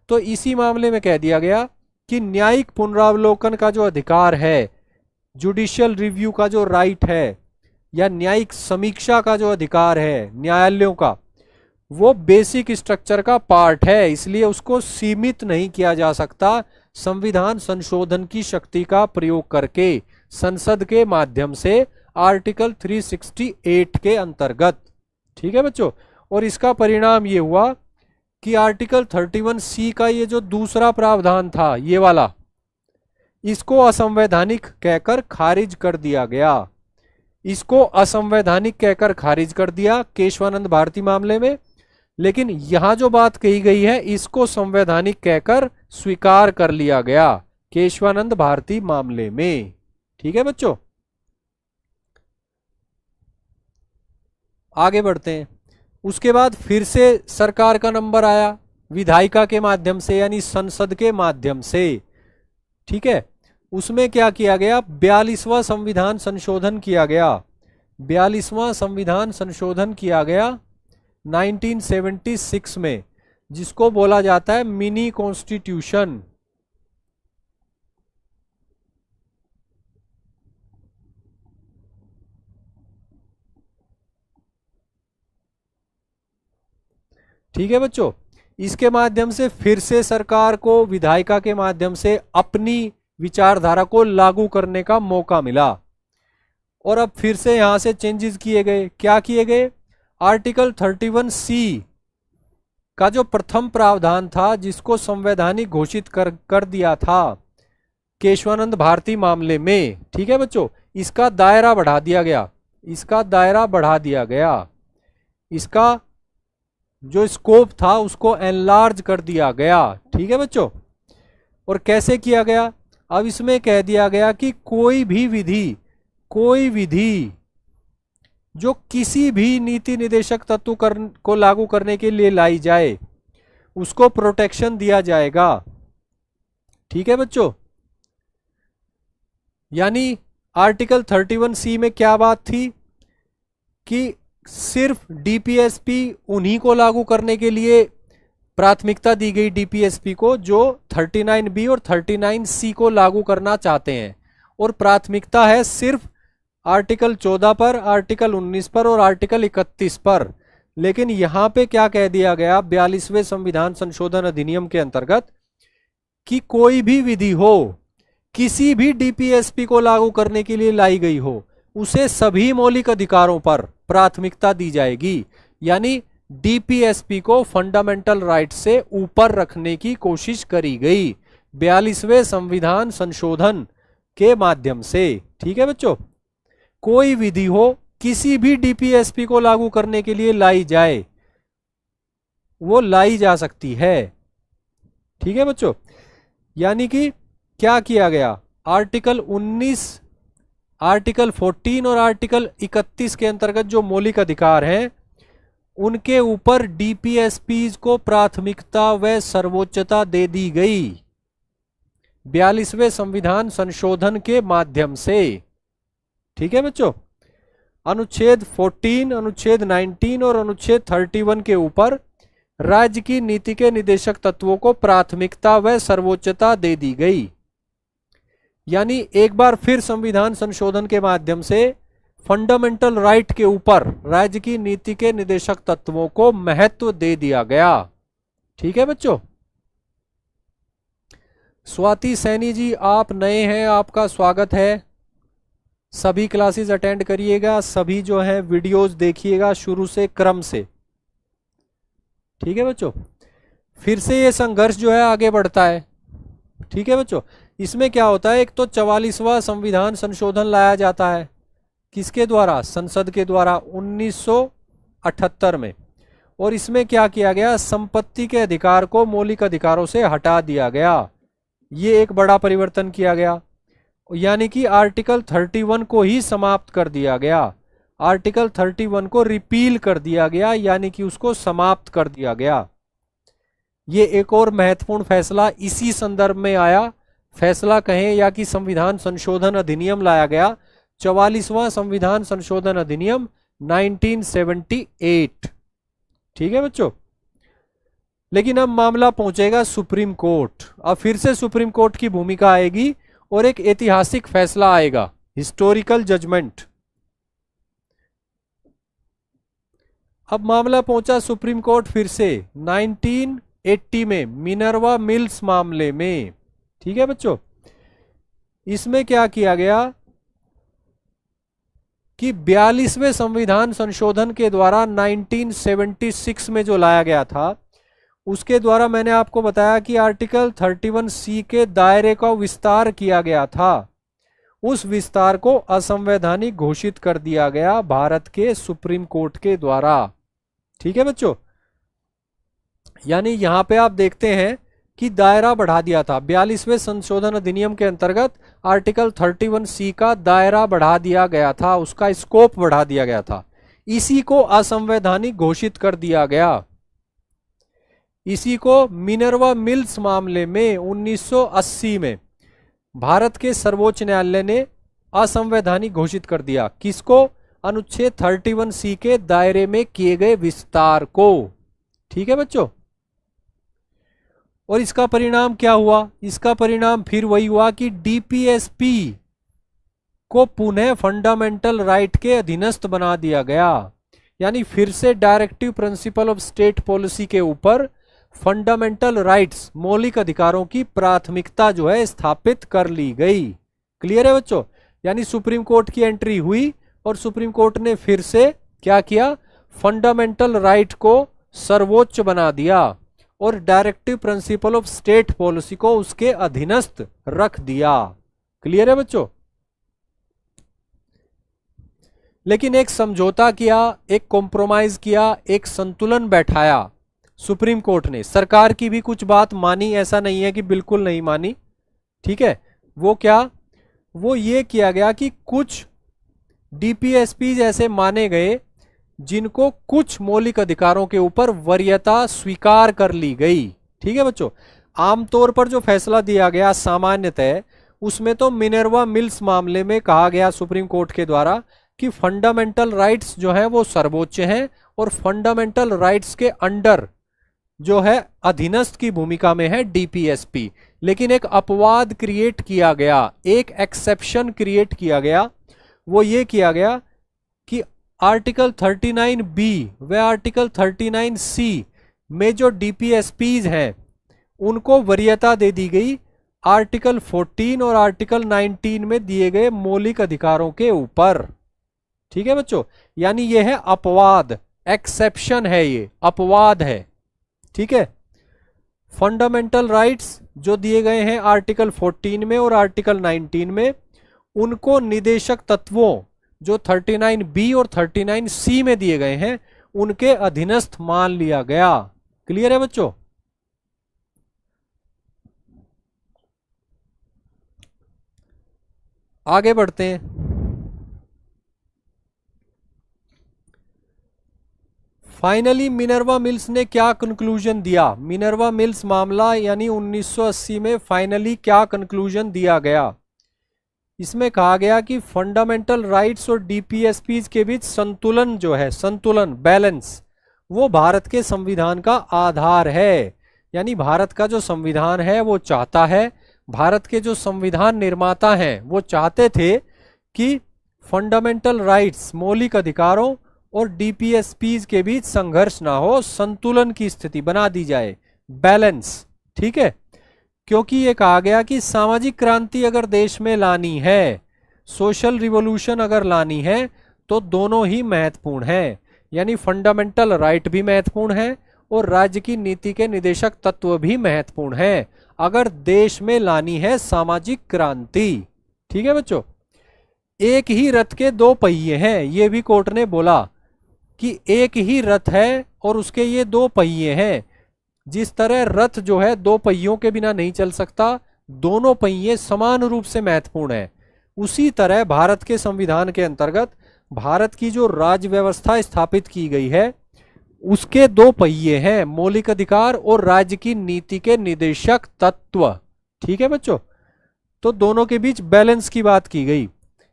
तो इसी मामले में कह दिया गया कि न्यायिक पुनरावलोकन का जो अधिकार है, जुडिशियल रिव्यू का जो राइट है, या न्यायिक समीक्षा का जो अधिकार है न्यायालयों का, वो बेसिक स्ट्रक्चर का पार्ट है, इसलिए उसको सीमित नहीं किया जा सकता संविधान संशोधन की शक्ति का प्रयोग करके संसद के माध्यम से आर्टिकल 368 के अंतर्गत। ठीक है बच्चों, और इसका परिणाम ये हुआ कि आर्टिकल 31C का ये जो दूसरा प्रावधान था, ये वाला, इसको असंवैधानिक कहकर खारिज कर दिया गया। इसको असंवैधानिक कहकर खारिज कर दिया केशवानंद भारती मामले में, लेकिन यहां जो बात कही गई है इसको संवैधानिक कहकर स्वीकार कर लिया गया केशवानंद भारती मामले में। ठीक है बच्चों, आगे बढ़ते हैं। उसके बाद फिर से सरकार का नंबर आया विधायिका के माध्यम से, यानी संसद के माध्यम से। ठीक है, उसमें क्या किया गया, 42वां संविधान संशोधन किया गया। 42वां संविधान संशोधन किया गया 1976 में, जिसको बोला जाता है मिनी कॉन्स्टिट्यूशन। ठीक है बच्चों, इसके माध्यम से फिर से सरकार को विधायिका के माध्यम से अपनी विचारधारा को लागू करने का मौका मिला। और अब फिर से यहां से चेंजेस किए गए। क्या किए गए, आर्टिकल 31C का जो प्रथम प्रावधान था जिसको संवैधानिक घोषित कर दिया था केशवानंद भारती मामले में, ठीक है बच्चों, इसका दायरा बढ़ा दिया गया। इसका दायरा बढ़ा दिया गया, इसका जो स्कोप था उसको एनलार्ज कर दिया गया। ठीक है बच्चों, और कैसे किया गया, अब इसमें कह दिया गया कि कोई विधि जो किसी भी नीति निदेशक तत्व को लागू करने के लिए लाई जाए उसको प्रोटेक्शन दिया जाएगा। ठीक है बच्चों, यानी आर्टिकल 31C में क्या बात थी कि सिर्फ डीपीएसपी उन्हीं को लागू करने के लिए प्राथमिकता दी गई, डीपीएसपी को जो 39B और 39C को लागू करना चाहते हैं, और प्राथमिकता है सिर्फ आर्टिकल 14 पर, आर्टिकल 19 पर और आर्टिकल 31 पर। लेकिन यहां पे क्या कह दिया गया 42वें संविधान संशोधन अधिनियम के अंतर्गत कि कोई भी विधि हो किसी भी डीपीएसपी को लागू करने के लिए लाई गई हो, उसे सभी मौलिक अधिकारों पर प्राथमिकता दी जाएगी। यानी डीपीएसपी को फंडामेंटल राइट से ऊपर रखने की कोशिश करी गई 42वें संविधान संशोधन के माध्यम से। ठीक है बच्चों, कोई विधि हो किसी भी डीपीएसपी को लागू करने के लिए लाई जाए, वो लाई जा सकती है। ठीक है बच्चों, यानी कि क्या किया गया, आर्टिकल 19, आर्टिकल 14 और आर्टिकल 31 के अंतर्गत जो मौलिक अधिकार हैं उनके ऊपर डीपीएसपी को प्राथमिकता व सर्वोच्चता दे दी गई। 42वें संविधान संशोधन के माध्यम से। ठीक है बच्चों, अनुच्छेद 14, अनुच्छेद 19 और अनुच्छेद 31 के ऊपर राज्य की नीति के निदेशक तत्वों को प्राथमिकता व सर्वोच्चता दे दी गई। यानी एक बार फिर संविधान संशोधन के माध्यम से फंडामेंटल राइट के ऊपर राज्य की नीति के निदेशक तत्वों को महत्व दे दिया गया। ठीक है बच्चों। स्वाति सैनी जी, आप नए हैं, आपका स्वागत है। सभी क्लासेस अटेंड करिएगा, सभी जो है वीडियोस देखिएगा शुरू से क्रम से। ठीक है बच्चों, फिर से ये संघर्ष जो है आगे बढ़ता है। ठीक है बच्चों, इसमें क्या होता है, एक तो 44वां संविधान संशोधन लाया जाता है, किसके द्वारा, संसद के द्वारा 1978 में। और इसमें क्या किया गया, संपत्ति के अधिकार को मौलिक अधिकारों से हटा दिया गया। ये एक बड़ा परिवर्तन किया गया, यानी कि आर्टिकल 31 को ही समाप्त कर दिया गया। आर्टिकल 31 को रिपील कर दिया गया, यानी कि उसको समाप्त कर दिया गया। ये एक और महत्वपूर्ण फैसला इसी संदर्भ में आया, फैसला कहें या कि संविधान संशोधन अधिनियम लाया गया, 44वां संविधान संशोधन अधिनियम 1978। ठीक है बच्चों, लेकिन अब मामला पहुंचेगा सुप्रीम कोर्ट। अब फिर से सुप्रीम कोर्ट की भूमिका आएगी और एक ऐतिहासिक फैसला आएगा, हिस्टोरिकल जजमेंट। अब मामला पहुंचा सुप्रीम कोर्ट फिर से 1980 में मिनर्वा मिल्स मामले में। ठीक है बच्चों, इसमें क्या किया गया कि 42वें संविधान संशोधन के द्वारा 1976 में जो लाया गया था, उसके द्वारा मैंने आपको बताया कि आर्टिकल 31C के दायरे का विस्तार किया गया था। उस विस्तार को असंवैधानिक घोषित कर दिया गया भारत के सुप्रीम कोर्ट के द्वारा। ठीक है बच्चों, यानी यहां पे आप देखते हैं कि दायरा बढ़ा दिया था। 42वें संशोधन अधिनियम के अंतर्गत आर्टिकल 31C का दायरा बढ़ा दिया गया था, उसका स्कोप बढ़ा दिया गया था। इसी को असंवैधानिक घोषित कर दिया गया। इसी को मिनर्वा मिल्स मामले में 1980 में भारत के सर्वोच्च न्यायालय ने असंवैधानिक घोषित कर दिया। किसको, अनुच्छेद 31C के दायरे में किए गए विस्तार को। ठीक है बच्चों, और इसका परिणाम क्या हुआ, इसका परिणाम फिर वही हुआ कि डीपीएसपी को पुनः फंडामेंटल राइट के अधीनस्थ बना दिया गया। यानी फिर से directive principle of state policy के ऊपर फंडामेंटल राइट्स, मौलिक अधिकारों की प्राथमिकता जो है स्थापित कर ली गई। क्लियर है बच्चों, यानी सुप्रीम कोर्ट की एंट्री हुई और सुप्रीम कोर्ट ने फिर से क्या किया, फंडामेंटल राइट को सर्वोच्च बना दिया और directive principle of state policy को उसके अधीनस्थ रख दिया। क्लियर है बच्चों, लेकिन एक समझौता किया, एक कॉम्प्रोमाइज किया, एक संतुलन बैठाया सुप्रीम कोर्ट ने। सरकार की भी कुछ बात मानी, ऐसा नहीं है कि बिल्कुल नहीं मानी। ठीक है, वो क्या, वो ये किया गया कि कुछ डीपीएसपी जैसे माने गए जिनको कुछ मौलिक अधिकारों के ऊपर वरीयता स्वीकार कर ली गई। ठीक है बच्चों, आमतौर पर जो फैसला दिया गया सामान्यतः, उसमें तो मिनर्वा मिल्स मामले में कहा गया सुप्रीम कोर्ट के द्वारा कि फंडामेंटल राइट्स जो हैं वो सर्वोच्च हैं और फंडामेंटल राइट्स के अंडर जो है अधीनस्थ की भूमिका में है डीपीएसपी। लेकिन एक अपवाद क्रिएट किया गया, एक एक्सेप्शन क्रिएट किया गया। वो ये किया गया कि आर्टिकल 39B व आर्टिकल 39C में जो डीपीएसपीज हैं उनको वरीयता दे दी गई आर्टिकल 14 और आर्टिकल 19 में दिए गए मौलिक अधिकारों के ऊपर। ठीक है बच्चों, यानी यह है अपवाद, एक्सेप्शन है, ये अपवाद है। ठीक है, फंडामेंटल राइट्स जो दिए गए हैं आर्टिकल 14 में और आर्टिकल 19 में, उनको निदेशक तत्वों जो 39B और 39C में दिए गए हैं उनके अधीनस्थ मान लिया गया। क्लियर है बच्चों, आगे बढ़ते हैं। फाइनली मिनर्वा मिल्स ने क्या कंक्लूजन दिया? मिनर्वा मिल्स मामला यानी 1980 में फाइनली क्या कंक्लूजन दिया गया? इसमें कहा गया कि फंडामेंटल राइट्स और डीपीएसपीज के बीच संतुलन जो है, संतुलन, बैलेंस, वो भारत के संविधान का आधार है। यानी भारत का जो संविधान है वो चाहता है, भारत के जो संविधान निर्माता हैं वो चाहते थे कि फंडामेंटल राइट्स, मौलिक अधिकारों और डीपीएसपीज के बीच संघर्ष ना हो, संतुलन की स्थिति बना दी जाए, बैलेंस। ठीक है, क्योंकि ये कहा गया कि सामाजिक क्रांति अगर देश में लानी है, सोशल रिवॉल्यूशन अगर लानी है, तो दोनों ही महत्वपूर्ण हैं। यानी फंडामेंटल राइट भी महत्वपूर्ण है और राज्य की नीति के निदेशक तत्व भी महत्वपूर्ण हैं अगर देश में लानी है सामाजिक क्रांति। ठीक है बच्चों, एक ही रथ के दो पहिए हैं, ये भी कोर्ट ने बोला कि एक ही रथ है और उसके ये दो पहिए हैं। जिस तरह रथ जो है दो पहियों के बिना नहीं चल सकता, दोनों पहिए समान रूप से महत्वपूर्ण है, उसी तरह भारत के संविधान के अंतर्गत भारत की जो राज्य व्यवस्था स्थापित की गई है उसके दो पहिए हैं, मौलिक अधिकार और राज्य की नीति के निदेशक तत्व। ठीक है बच्चों, तो दोनों के बीच बैलेंस की बात की गई।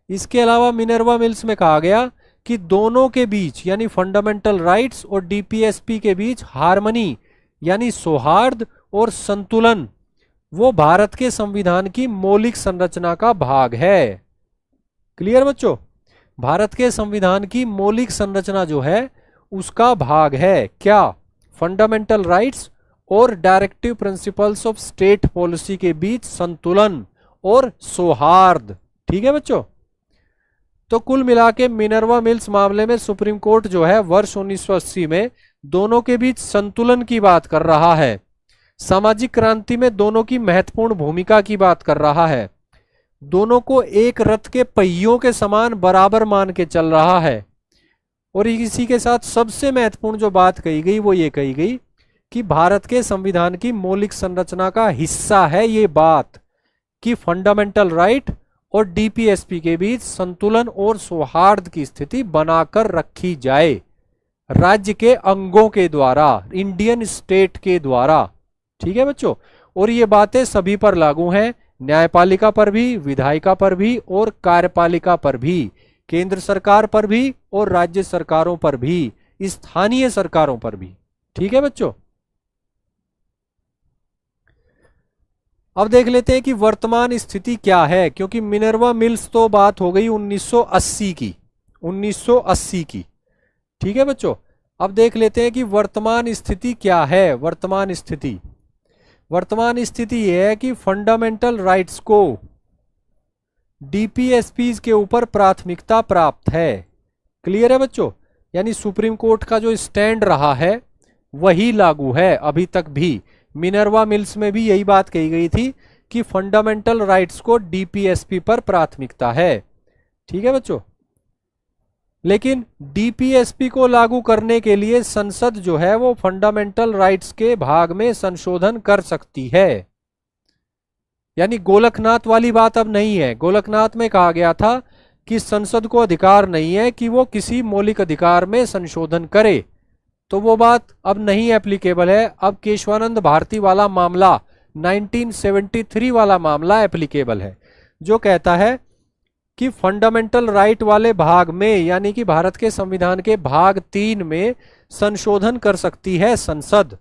इसके अलावा मिनर्वा मिल्स में कहा गया कि दोनों के बीच यानी फंडामेंटल राइट्स और डीपीएसपी के बीच हार्मनी यानी सौहार्द और संतुलन वो भारत के संविधान की मौलिक संरचना का भाग है। क्लियर बच्चों, भारत के संविधान की मौलिक संरचना जो है उसका भाग है क्या? फंडामेंटल राइट्स और directive principles of state policy के बीच संतुलन और सौहार्द। ठीक है बच्चों, तो कुल मिला के मिनर्वा मिल्स मामले में सुप्रीम कोर्ट जो है वर्ष 1980 में दोनों के बीच संतुलन की बात कर रहा है, सामाजिक क्रांति में दोनों की महत्वपूर्ण भूमिका की बात कर रहा है, दोनों को एक रथ के पहियों के समान बराबर मान के चल रहा है। और इसी के साथ सबसे महत्वपूर्ण जो बात कही गई वो ये कही गई कि भारत के संविधान की मौलिक संरचना का हिस्सा है ये बात कि फंडामेंटल राइट और डीपीएसपी के बीच संतुलन और सौहार्द की स्थिति बनाकर रखी जाए राज्य के अंगों के द्वारा, इंडियन स्टेट के द्वारा। ठीक है बच्चों, और ये बातें सभी पर लागू हैं, न्यायपालिका पर भी, विधायिका पर भी और कार्यपालिका पर भी, केंद्र सरकार पर भी और राज्य सरकारों पर भी, स्थानीय सरकारों पर भी। ठीक है बच्चों, अब देख लेते हैं कि वर्तमान स्थिति क्या है, क्योंकि मिनर्वा मिल्स तो बात हो गई 1980 की, 1980 की। ठीक है बच्चों, अब देख लेते हैं कि वर्तमान स्थिति क्या है। वर्तमान स्थिति यह है कि फंडामेंटल राइट्स को डीपीएसपीज के ऊपर प्राथमिकता प्राप्त है। क्लियर है बच्चों, यानी सुप्रीम कोर्ट का जो स्टैंड रहा है वही लागू है अभी तक भी। मिनर्वा मिल्स में भी यही बात कही गई थी कि फंडामेंटल राइट्स को डीपीएसपी पर प्राथमिकता है। ठीक है बच्चों, लेकिन डीपीएसपी को लागू करने के लिए संसद जो है वो फंडामेंटल राइट्स के भाग में संशोधन कर सकती है। यानी गोलकनाथ वाली बात अब नहीं है। गोलकनाथ में कहा गया था कि संसद को अधिकार नहीं है कि वो किसी मौलिक अधिकार में संशोधन करे, तो वो बात अब नहीं एप्लीकेबल है। अब केशवानंद भारती वाला मामला, 1973 वाला मामला एप्लीकेबल है, जो कहता है कि फंडामेंटल राइट वाले भाग में यानी कि भारत के संविधान के भाग 3 में संशोधन कर सकती है संसद,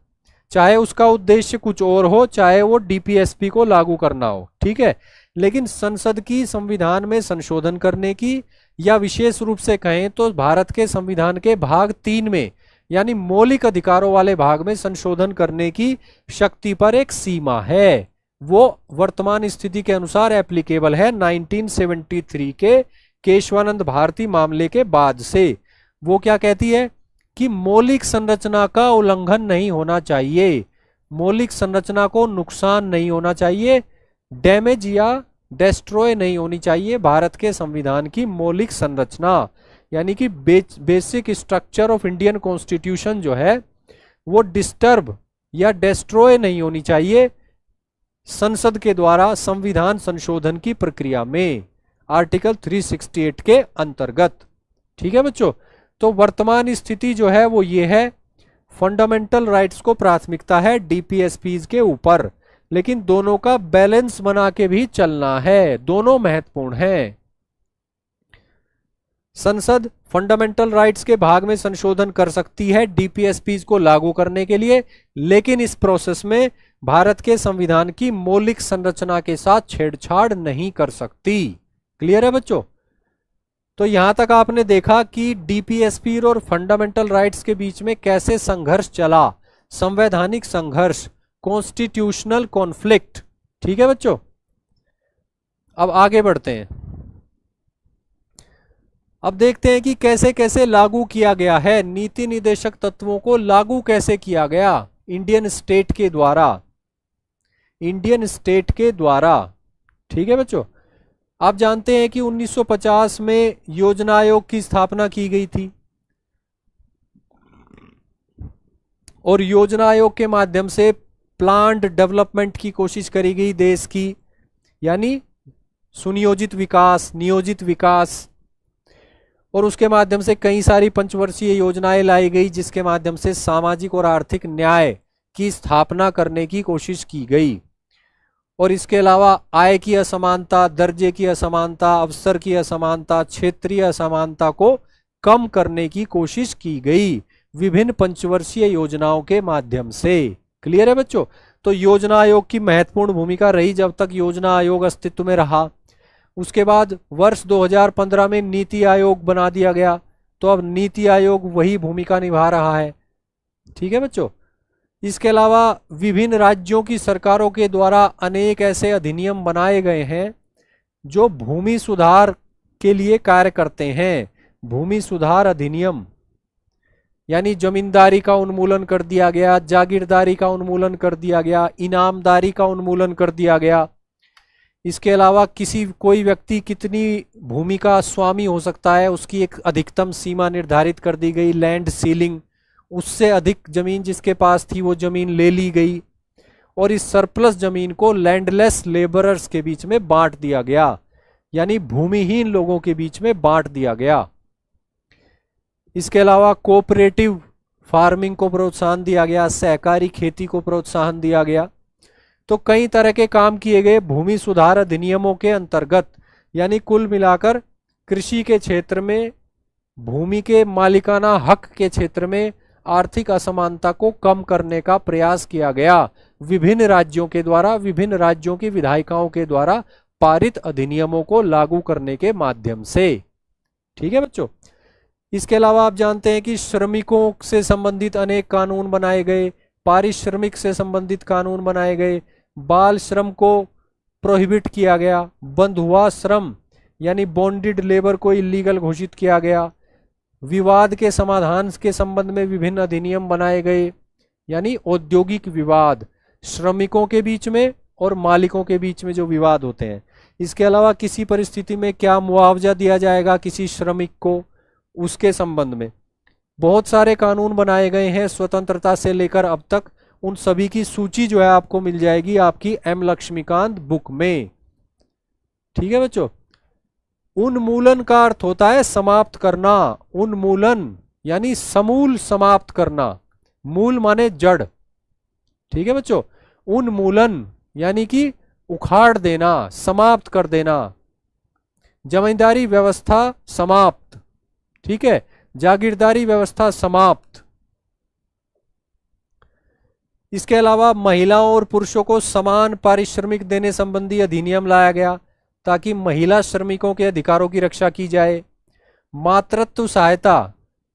चाहे उसका उद्देश्य कुछ और हो, चाहे वो डीपीएसपी को लागू करना हो। ठीक है, लेकिन संसद की संविधान में संशोधन करने की या विशेष रूप से कहें तो भारत के संविधान के भाग 3 में यानी मौलिक अधिकारों वाले भाग में संशोधन करने की शक्ति पर एक सीमा है। वो वर्तमान स्थिति के अनुसार एप्लीकेबल है 1973 के केशवानंद भारती मामले के बाद से। वो क्या कहती है कि मौलिक संरचना का उल्लंघन नहीं होना चाहिए, मौलिक संरचना को नुकसान नहीं होना चाहिए, डैमेज या डेस्ट्रॉय नहीं होनी चाहिए भारत के संविधान की मौलिक संरचना, यानी कि basic structure of Indian constitution जो है वो डिस्टर्ब या डेस्ट्रॉय नहीं होनी चाहिए संसद के द्वारा संविधान संशोधन की प्रक्रिया में, आर्टिकल 368 के अंतर्गत। ठीक है बच्चों, तो वर्तमान स्थिति जो है वो ये है, फंडामेंटल राइट्स को प्राथमिकता है डीपीएसपीज के ऊपर, लेकिन दोनों का बैलेंस बना के भी चलना है, दोनों महत्वपूर्ण हैं। संसद फंडामेंटल राइट्स के भाग में संशोधन कर सकती है डीपीएसपीज को लागू करने के लिए, लेकिन इस प्रोसेस में भारत के संविधान की मौलिक संरचना के साथ छेड़छाड़ नहीं कर सकती। क्लियर है बच्चों? तो यहां तक आपने देखा कि डीपीएसपी और फंडामेंटल राइट्स के बीच में कैसे संघर्ष चला, संवैधानिक संघर्ष, कॉन्स्टिट्यूशनल कॉन्फ्लिक्ट। ठीक है बच्चों, अब आगे बढ़ते हैं। अब देखते हैं कि कैसे कैसे लागू किया गया है, नीति निर्देशक तत्वों को लागू कैसे किया गया इंडियन स्टेट के द्वारा, इंडियन स्टेट के द्वारा। ठीक है बच्चों, आप जानते हैं कि 1950 में योजना आयोग की स्थापना की गई थी और योजना आयोग के माध्यम से प्लान्ड डेवलपमेंट की कोशिश करी गई देश की, यानी सुनियोजित विकास, नियोजित विकास, और उसके माध्यम से कई सारी पंचवर्षीय योजनाएं लाई गई जिसके माध्यम से सामाजिक और आर्थिक न्याय की स्थापना करने की कोशिश की गई। और इसके अलावा आय की असमानता, दर्जे की असमानता, अवसर की असमानता, क्षेत्रीय असमानता को कम करने की कोशिश की गई विभिन्न पंचवर्षीय योजनाओं के माध्यम से। क्लियर है बच्चों? तो योजना आयोग की महत्वपूर्ण भूमिका रही जब तक योजना आयोग अस्तित्व में रहा। उसके बाद वर्ष 2015 में नीति आयोग बना दिया गया, तो अब नीति आयोग वही भूमिका निभा रहा है। ठीक है बच्चों, इसके अलावा विभिन्न राज्यों की सरकारों के द्वारा अनेक ऐसे अधिनियम बनाए गए हैं जो भूमि सुधार के लिए कार्य करते हैं। भूमि सुधार अधिनियम, यानी जमींदारी का उन्मूलन कर दिया गया, जागीरदारी का उन्मूलन कर दिया गया, इनामदारी का उन्मूलन कर दिया गया। इसके अलावा कोई व्यक्ति कितनी भूमि का स्वामी हो सकता है उसकी एक अधिकतम सीमा निर्धारित कर दी गई, लैंड सीलिंग, उससे अधिक जमीन जिसके पास थी वो जमीन ले ली गई और इस सरप्लस जमीन को लैंडलेस लेबरर्स के बीच में बांट दिया गया, यानी भूमिहीन लोगों के बीच में बांट दिया गया। इसके अलावा कोऑपरेटिव फार्मिंग को प्रोत्साहन दिया गया, सहकारी खेती को प्रोत्साहन दिया गया। तो कई तरह के काम किए गए भूमि सुधार अधिनियमों के अंतर्गत, यानी कुल मिलाकर कृषि के क्षेत्र में, भूमि के मालिकाना हक के क्षेत्र में आर्थिक असमानता को कम करने का प्रयास किया गया विभिन्न राज्यों के द्वारा, विभिन्न राज्यों की विधायिकाओं के द्वारा पारित अधिनियमों को लागू करने के माध्यम से। ठीक है बच्चों, इसके अलावा आप जानते हैं कि श्रमिकों से संबंधित अनेक कानून बनाए गए, पारिश्रमिक से संबंधित कानून बनाए गए, बाल श्रम को प्रोहिबिट किया गया, बंधुआ श्रम यानी बॉन्डेड लेबर को इलीगल घोषित किया गया, विवाद के समाधान के संबंध में विभिन्न अधिनियम बनाए गए, यानी औद्योगिक विवाद, श्रमिकों के बीच में और मालिकों के बीच में जो विवाद होते हैं। इसके अलावा किसी परिस्थिति में क्या मुआवजा दिया जाएगा किसी श्रमिक को, उसके संबंध में बहुत सारे कानून बनाए गए हैं स्वतंत्रता से लेकर अब तक। उन सभी की सूची जो है आपको मिल जाएगी आपकी एम लक्ष्मीकांत बुक में। ठीक है बच्चों, उन्मूलन का अर्थ होता है समाप्त करना, उन्मूलन यानी समूल समाप्त करना, मूल माने जड़। ठीक है बच्चों, उन्मूलन यानी कि उखाड़ देना, समाप्त कर देना। जमींदारी व्यवस्था समाप्त, ठीक है, जागीरदारी व्यवस्था समाप्त। इसके अलावा महिलाओं और पुरुषों को समान पारिश्रमिक देने संबंधी अधिनियम लाया गया ताकि महिला श्रमिकों के अधिकारों की रक्षा की जाए। मातृत्व सहायता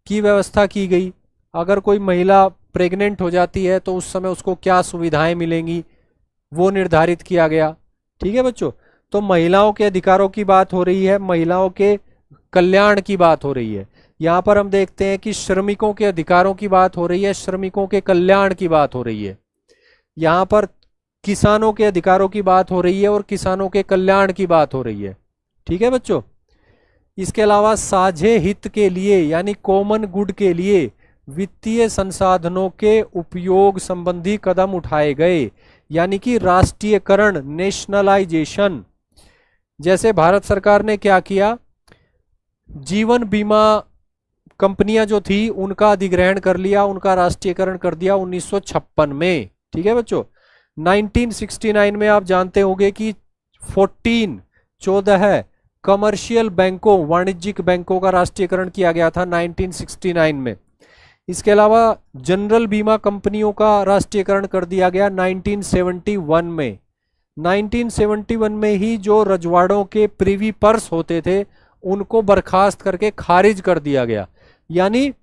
की व्यवस्था की गई, अगर कोई महिला प्रेग्नेंट हो जाती है तो उस समय उसको क्या सुविधाएं मिलेंगी वो निर्धारित किया गया। ठीक है बच्चों, तो महिलाओं के अधिकारों की बात हो रही है, महिलाओं के कल्याण की बात हो रही है। यहाँ पर हम देखते हैं कि श्रमिकों के अधिकारों की बात हो रही है, श्रमिकों के कल्याण की बात हो रही है। यहाँ पर किसानों के अधिकारों की बात हो रही है और किसानों के कल्याण की बात हो रही है। ठीक है बच्चों, इसके अलावा साझे हित के लिए यानी कॉमन गुड के लिए वित्तीय संसाधनों के उपयोग संबंधी कदम उठाए गए, यानी कि राष्ट्रीयकरण, नेशनलाइजेशन। जैसे भारत सरकार ने क्या किया, जीवन बीमा कंपनियां जो थी उनका अधिग्रहण कर लिया, उनका राष्ट्रीयकरण कर दिया 1956 में। ठीक है बच्चों। 1969 में आप जानते होंगे कि 14 कमर्शियल बैंकों, वाणिज्यिक बैंकों का राष्ट्रीयकरण किया गया था 1969 में। इसके अलावा जनरल बीमा कंपनियों का राष्ट्रीयकरण कर दिया गया 1971 में। 1971 में ही जो रजवाड़ों के प्रिवी पर्स होते थे उनको बर्खास्त करके खारिज कर दिया गया। यानी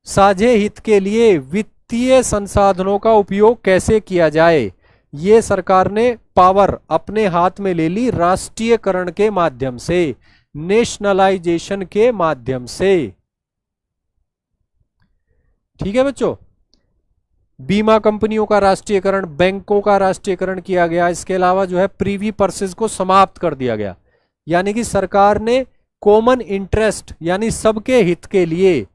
साझे हित के लिए वित्तीय संसाधनों का उपयोग कैसे किया जाए, ये सरकार ने पावर अपने हाथ में ले ली राष्ट्रीयकरण के माध्यम से, नेशनलाइजेशन के माध्यम से। ठीक है बच्चों। बीमा कंपनियों का राष्ट्रीयकरण, बैंकों का राष्ट्रीयकरण किया गया। इसके अलावा जो है प्रीवी पर्सेस को समाप्त कर दिया गया। यानी कि सरकार ने कॉमन इंटरेस्ट यानी सबके हित के लिए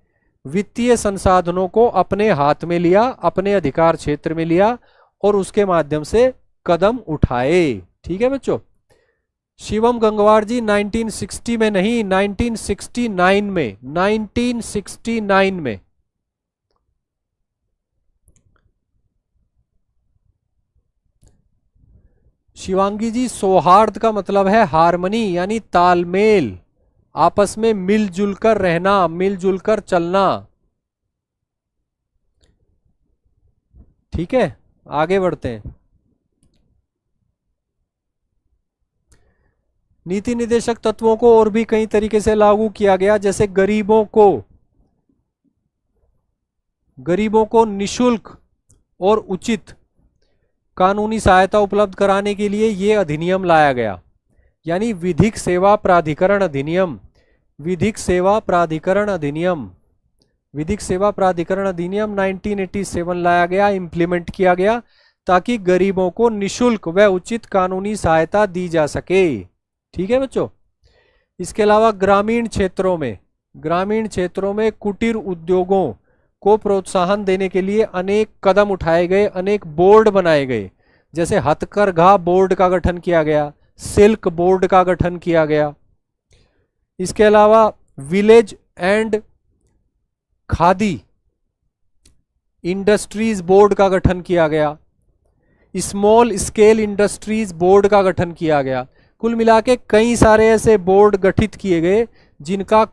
वित्तीय संसाधनों को अपने हाथ में लिया, अपने अधिकार क्षेत्र में लिया और उसके माध्यम से कदम उठाए। ठीक है बच्चों। शिवम गंगवार जी 1960 में नहीं, 1969 में, 1969 में। शिवांगी जी सौहार्द का मतलब है हारमनी यानी तालमेल, आपस में मिलजुल कर रहना, मिलजुल कर चलना। ठीक है, आगे बढ़ते हैं। नीति निर्देशक तत्वों को और भी कई तरीके से लागू किया गया, जैसे गरीबों को निशुल्क और उचित कानूनी सहायता उपलब्ध कराने के लिए यह अधिनियम लाया गया, यानी विधिक सेवा प्राधिकरण अधिनियम। विधिक सेवा प्राधिकरण अधिनियम 1987 लाया गया, इंप्लीमेंट किया गया, ताकि गरीबों को निशुल्क व उचित कानूनी सहायता दी जा सके। ठीक है बच्चों। इसके अलावा ग्रामीण क्षेत्रों में कुटीर उद्योगों को प्रोत्साहन देने के लिए अनेक कदम उठाए गए, अनेक बोर्ड बनाए गए, जैसे हथकरघा बोर्ड का गठन किया गया, सिल्क बोर्ड का गठन किया गया। इसके अलावा village and khadi industries board का गठन किया गया, स्मॉल स्केल इंडस्ट्रीज बोर्ड का गठन किया गया। कुल मिला के कई सारे ऐसे बोर्ड गठित किए गए जिनका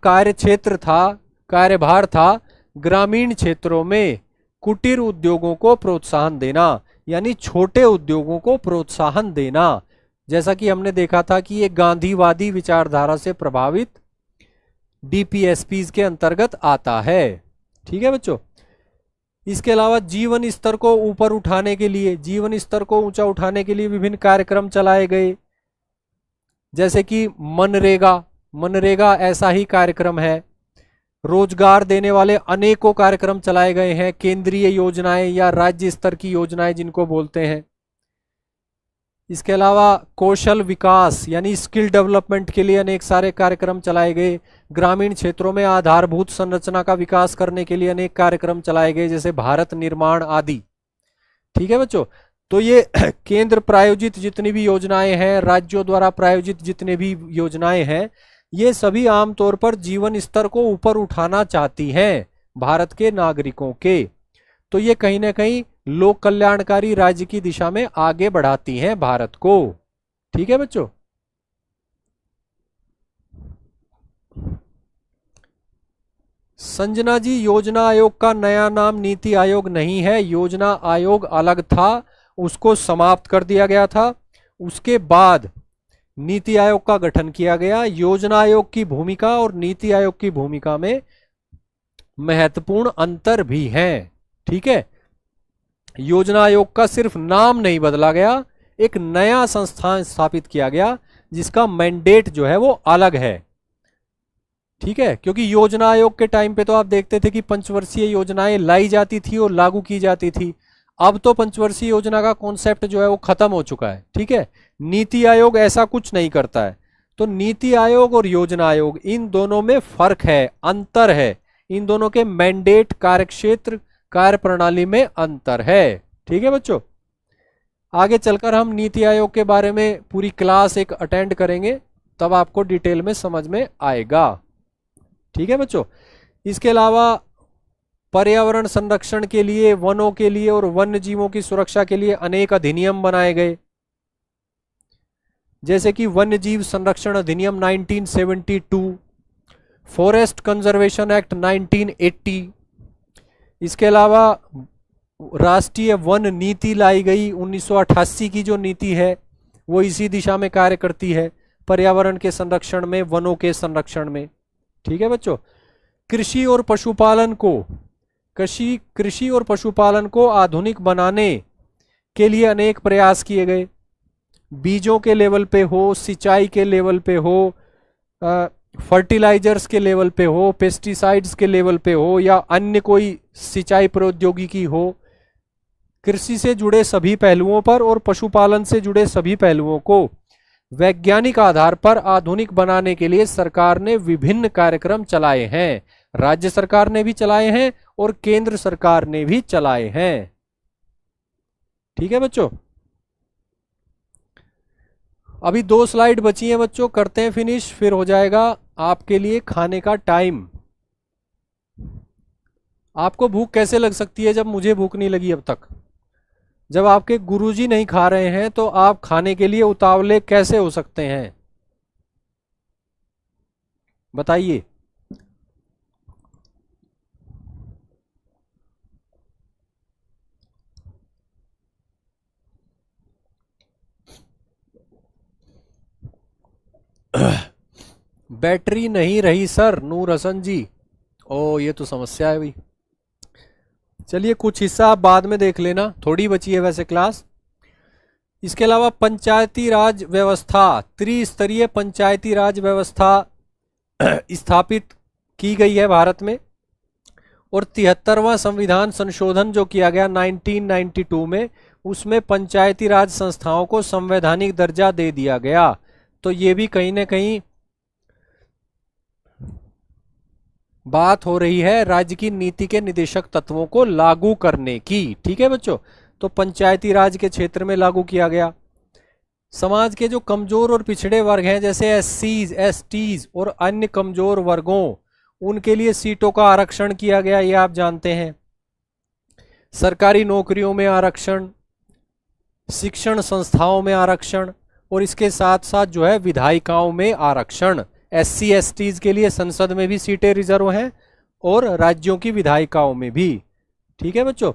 कार्यभार था ग्रामीण क्षेत्रों में कुटीर उद्योगों को प्रोत्साहन देना, यानी छोटे उद्योगों को प्रोत्साहन देना। जैसा कि हमने देखा था कि ये गांधीवादी विचारधारा से प्रभावित डीपीएसपीज के अंतर्गत आता है। ठीक है बच्चों। इसके अलावा जीवन स्तर को ऊंचा उठाने के लिए विभिन्न कार्यक्रम चलाए गए, जैसे कि मनरेगा ऐसा ही कार्यक्रम है। रोजगार देने वाले अनेकों कार्यक्रम चलाए गए हैं, केंद्रीय योजनाएं या राज्य स्तर की योजनाएं जिनको बोलते हैं। इसके अलावा कौशल विकास यानी स्किल डेवलपमेंट के लिए अनेक सारे कार्यक्रम चलाए गए। ग्रामीण क्षेत्रों में आधारभूत संरचना का विकास करने के लिए अनेक कार्यक्रम चलाए गए, जैसे भारत निर्माण आदि। ठीक है बच्चों। तो ये केंद्र प्रायोजित जितनी भी योजनाएं हैं, राज्यों द्वारा प्रायोजित जितने भी योजनाएं हैं, ये सभी आमतौर पर जीवन स्तर को ऊपर उठाना चाहती हैं भारत के नागरिकों के। तो ये कहीं ना कहीं लोक कल्याणकारी राज्य की दिशा में आगे बढ़ाती हैं भारत को। ठीक है बच्चों। संजना जी, योजना आयोग का नया नाम नीति आयोग नहीं है, योजना आयोग अलग था, उसको समाप्त कर दिया गया था। उसके बाद नीति आयोग का गठन किया गया। योजना आयोग की भूमिका और नीति आयोग की भूमिका में महत्वपूर्ण अंतर भी है। ठीक है। योजना आयोग का सिर्फ नाम नहीं बदला गया, एक नया संस्थान स्थापित किया गया जिसका मैंडेट जो है वो अलग है। ठीक है। क्योंकि योजना आयोग के टाइम पे तो आप देखते थे कि पंचवर्षीय योजनाएं लाई जाती थी और लागू की जाती थी। अब तो पंचवर्षीय योजना का कॉन्सेप्ट जो है वो खत्म हो चुका है। ठीक है। नीति आयोग ऐसा कुछ नहीं करता है। तो नीति आयोग और योजना आयोग, इन दोनों में फर्क है, अंतर है। इन दोनों के मैंडेट, कार्यक्षेत्र, कार्यप्रणाली में अंतर है। ठीक है बच्चों। आगे चलकर हम नीति आयोग के बारे में पूरी क्लास एक अटेंड करेंगे, तब आपको डिटेल में समझ में आएगा। ठीक है बच्चों। इसके अलावा पर्यावरण संरक्षण के लिए, वनों के लिए और वन्य जीवों की सुरक्षा के लिए अनेक अधिनियम बनाए गए, जैसे कि वन्य जीव संरक्षण अधिनियम 1972, फॉरेस्ट कंजर्वेशन एक्ट 1980। इसके अलावा राष्ट्रीय वन नीति लाई गई 1988 की, जो नीति है वो इसी दिशा में कार्य करती है, पर्यावरण के संरक्षण में, वनों के संरक्षण में। ठीक है बच्चों। कृषि और पशुपालन को आधुनिक बनाने के लिए अनेक प्रयास किए गए, बीजों के लेवल पे हो, सिंचाई के लेवल पे हो, फर्टिलाइजर्स के लेवल पे हो, पेस्टिसाइड्स के लेवल पे हो, या अन्य कोई सिंचाई प्रौद्योगिकी हो। कृषि से जुड़े सभी पहलुओं पर और पशुपालन से जुड़े सभी पहलुओं को वैज्ञानिक आधार पर आधुनिक बनाने के लिए सरकार ने विभिन्न कार्यक्रम चलाए हैं। राज्य सरकार ने भी चलाए हैं और केंद्र सरकार ने भी चलाए हैं। ठीक है बच्चों। अभी 2 स्लाइड बची हैं बच्चों, करते हैं फिनिश, फिर हो जाएगा आपके लिए खाने का टाइम। आपको भूख कैसे लग सकती है जब मुझे भूख नहीं लगी अब तक? जब आपके गुरुजी नहीं खा रहे हैं तो आप खाने के लिए उतावले कैसे हो सकते हैं? बताइए। बैटरी नहीं रही सर, नूर हसन जी। ओ ये तो समस्या है भाई। चलिए कुछ हिस्सा आप बाद में देख लेना, थोड़ी बची है वैसे क्लास। इसके अलावा पंचायती राज व्यवस्था, त्रिस्तरीय पंचायती राज व्यवस्था स्थापित की गई है भारत में, और 73वां संविधान संशोधन जो किया गया 1992 में, उसमें पंचायती राज संस्थाओं को संवैधानिक दर्जा दे दिया गया। तो ये भी कहीं ना कहीं बात हो रही है राज्य की नीति के निदेशक तत्वों को लागू करने की। ठीक है बच्चों। तो पंचायती राज के क्षेत्र में लागू किया गया। समाज के जो कमजोर और पिछड़े वर्ग हैं, जैसे एससीज, एसटीज और अन्य कमजोर वर्गों, उनके लिए सीटों का आरक्षण किया गया, ये आप जानते हैं। सरकारी नौकरियों में आरक्षण, शिक्षण संस्थाओं में आरक्षण, और इसके साथ साथ जो है विधायिकाओं में आरक्षण। एससी एसटीज के लिए संसद में भी सीटें रिजर्व हैं और राज्यों की विधायिकाओं में भी। ठीक है बच्चों।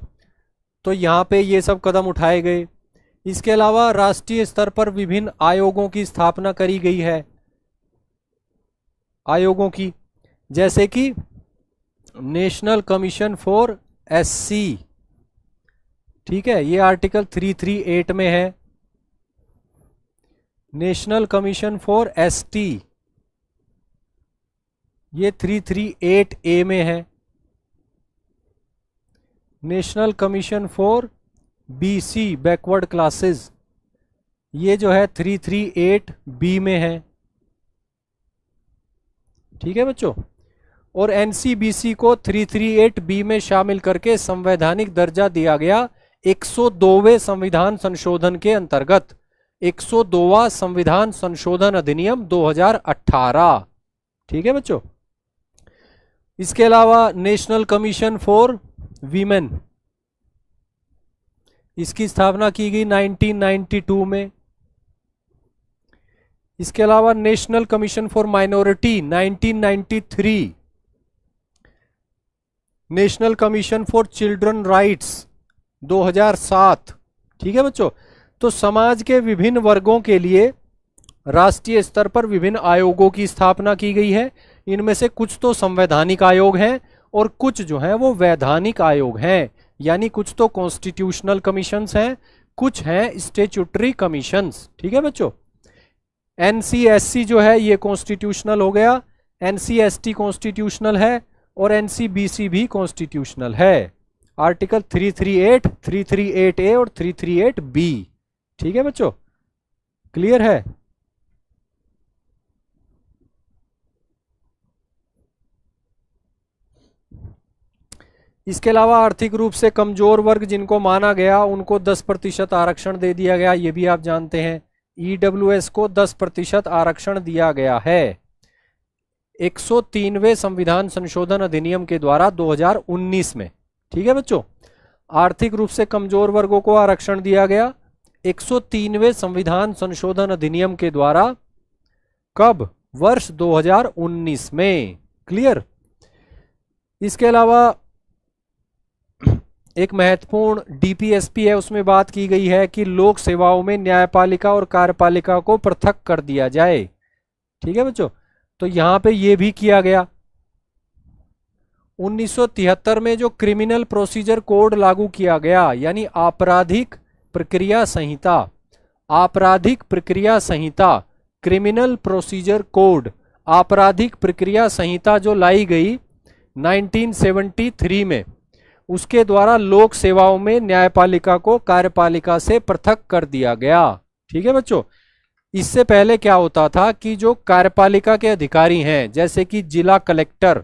तो यहाँ पे ये सब कदम उठाए गए। इसके अलावा राष्ट्रीय स्तर पर विभिन्न आयोगों की स्थापना करी गई है। आयोगों की, जैसे कि नेशनल कमीशन फॉर एससी, ठीक है, ये आर्टिकल 338 में है। नेशनल कमीशन फॉर एसटी, ये 338A में है। National commission for BC, backward classes, ये जो है 338B में है। ठीक है बच्चों। और एनसीबीसी को 338B में शामिल करके संवैधानिक दर्जा दिया गया 102वें संविधान संशोधन के अंतर्गत। 102वां संविधान संशोधन अधिनियम 2018। ठीक है बच्चों। इसके अलावा नेशनल कमीशन फॉर वीमेन, इसकी स्थापना की गई 1992 में। इसके अलावा national commission for minority 1993। National commission for children rights 2007। ठीक है बच्चों। तो समाज के विभिन्न वर्गों के लिए राष्ट्रीय स्तर पर विभिन्न आयोगों की स्थापना की गई है। इनमें से कुछ तो संवैधानिक आयोग हैं और कुछ जो हैं वो वैधानिक आयोग हैं, यानी कुछ तो कॉन्स्टिट्यूशनल कमीशंस हैं, कुछ हैं स्टैट्यूटरी कमीशंस। ठीक है बच्चों। एनसीएससी जो है ये कॉन्स्टिट्यूशनल हो गया, एनसीएसटी कॉन्स्टिट्यूशनल है और एनसीबीसी भी कॉन्स्टिट्यूशनल है। आर्टिकल 338, 338A और 338B। ठीक है बच्चों, क्लियर है? इसके अलावा आर्थिक रूप से कमजोर वर्ग जिनको माना गया उनको 10% आरक्षण दे दिया गया, ये भी आप जानते हैं। ईडब्ल्यूएस को 10% आरक्षण दिया गया है। 103वें संविधान संशोधन अधिनियम के द्वारा 2019 में। ठीक है बच्चों, आर्थिक रूप से कमजोर वर्गों को आरक्षण दिया गया 103वें संविधान संशोधन अधिनियम के द्वारा। कब? वर्ष 2019 में। क्लियर। इसके अलावा एक महत्वपूर्ण डीपीएसपी है, उसमें बात की गई है कि लोक सेवाओं में न्यायपालिका और कार्यपालिका को पृथक कर दिया जाए। ठीक है बच्चों, तो यहां पे ये भी किया गया। 1973 में जो क्रिमिनल प्रोसीजर कोड लागू किया गया, यानी आपराधिक प्रक्रिया संहिता, आपराधिक प्रक्रिया संहिता, क्रिमिनल प्रोसीजर कोड, आपराधिक प्रक्रिया संहिता जो लाई गई 1973 में, उसके द्वारा लोक सेवाओं में न्यायपालिका को कार्यपालिका से पृथक कर दिया गया। ठीक है बच्चों, इससे पहले क्या होता था कि जो कार्यपालिका के अधिकारी हैं, जैसे कि जिला कलेक्टर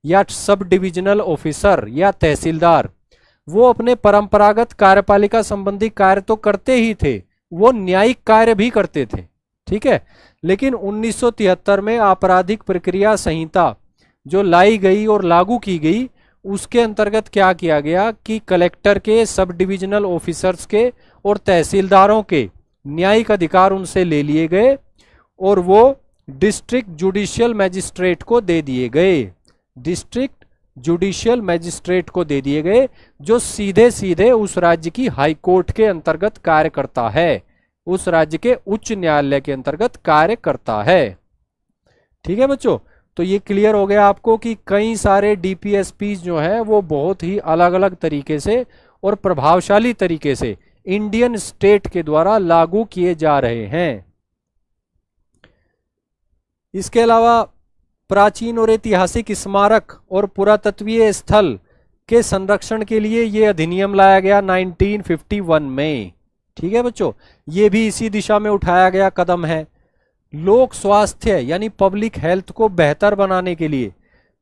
या सब डिविजनल ऑफिसर या तहसीलदार, वो अपने परंपरागत कार्यपालिका संबंधी कार्य तो करते ही थे, वो न्यायिक कार्य भी करते थे। ठीक है, लेकिन 1973 में आपराधिक प्रक्रिया संहिता जो लाई गई और लागू की गई, उसके अंतर्गत क्या किया गया कि कलेक्टर के, सब डिविजनल ऑफिसर्स के और तहसीलदारों के न्यायिक अधिकार उनसे ले लिए गए और वो डिस्ट्रिक्ट जुडिशियल मैजिस्ट्रेट को दे दिए गए। डिस्ट्रिक्ट जुडिशियल मैजिस्ट्रेट को दे दिए गए, जो सीधे सीधे उस राज्य की हाई कोर्ट के अंतर्गत कार्य करता है, उस राज्य के उच्च न्यायालय के अंतर्गत कार्य करता है। ठीक है बच्चों, तो ये क्लियर हो गया आपको कि कई सारे डीपीएसपी जो है वो बहुत ही अलग अलग तरीके से और प्रभावशाली तरीके से इंडियन स्टेट के द्वारा लागू किए जा रहे हैं। इसके अलावा प्राचीन और ऐतिहासिक स्मारक और पुरातत्वीय स्थल के संरक्षण के लिए ये अधिनियम लाया गया 1951 में। ठीक है बच्चों, ये भी इसी दिशा में उठाया गया कदम है। लोक स्वास्थ्य यानी पब्लिक हेल्थ को बेहतर बनाने के लिए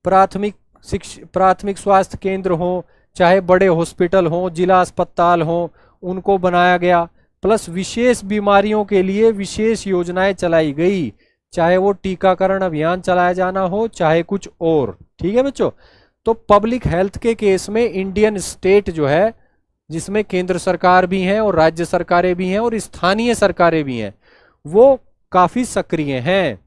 प्राथमिक स्वास्थ्य केंद्र हो, चाहे बड़े हॉस्पिटल हो, जिला अस्पताल हो, उनको बनाया गया। प्लस विशेष बीमारियों के लिए विशेष योजनाएं चलाई गई, चाहे वो टीकाकरण अभियान चलाया जाना हो, चाहे कुछ और। ठीक है बच्चों, तो पब्लिक हेल्थ के केस में इंडियन स्टेट जो है, जिसमें केंद्र सरकार भी है और राज्य सरकारें भी हैं और स्थानीय सरकारें भी हैं, वो काफी सक्रिय हैं।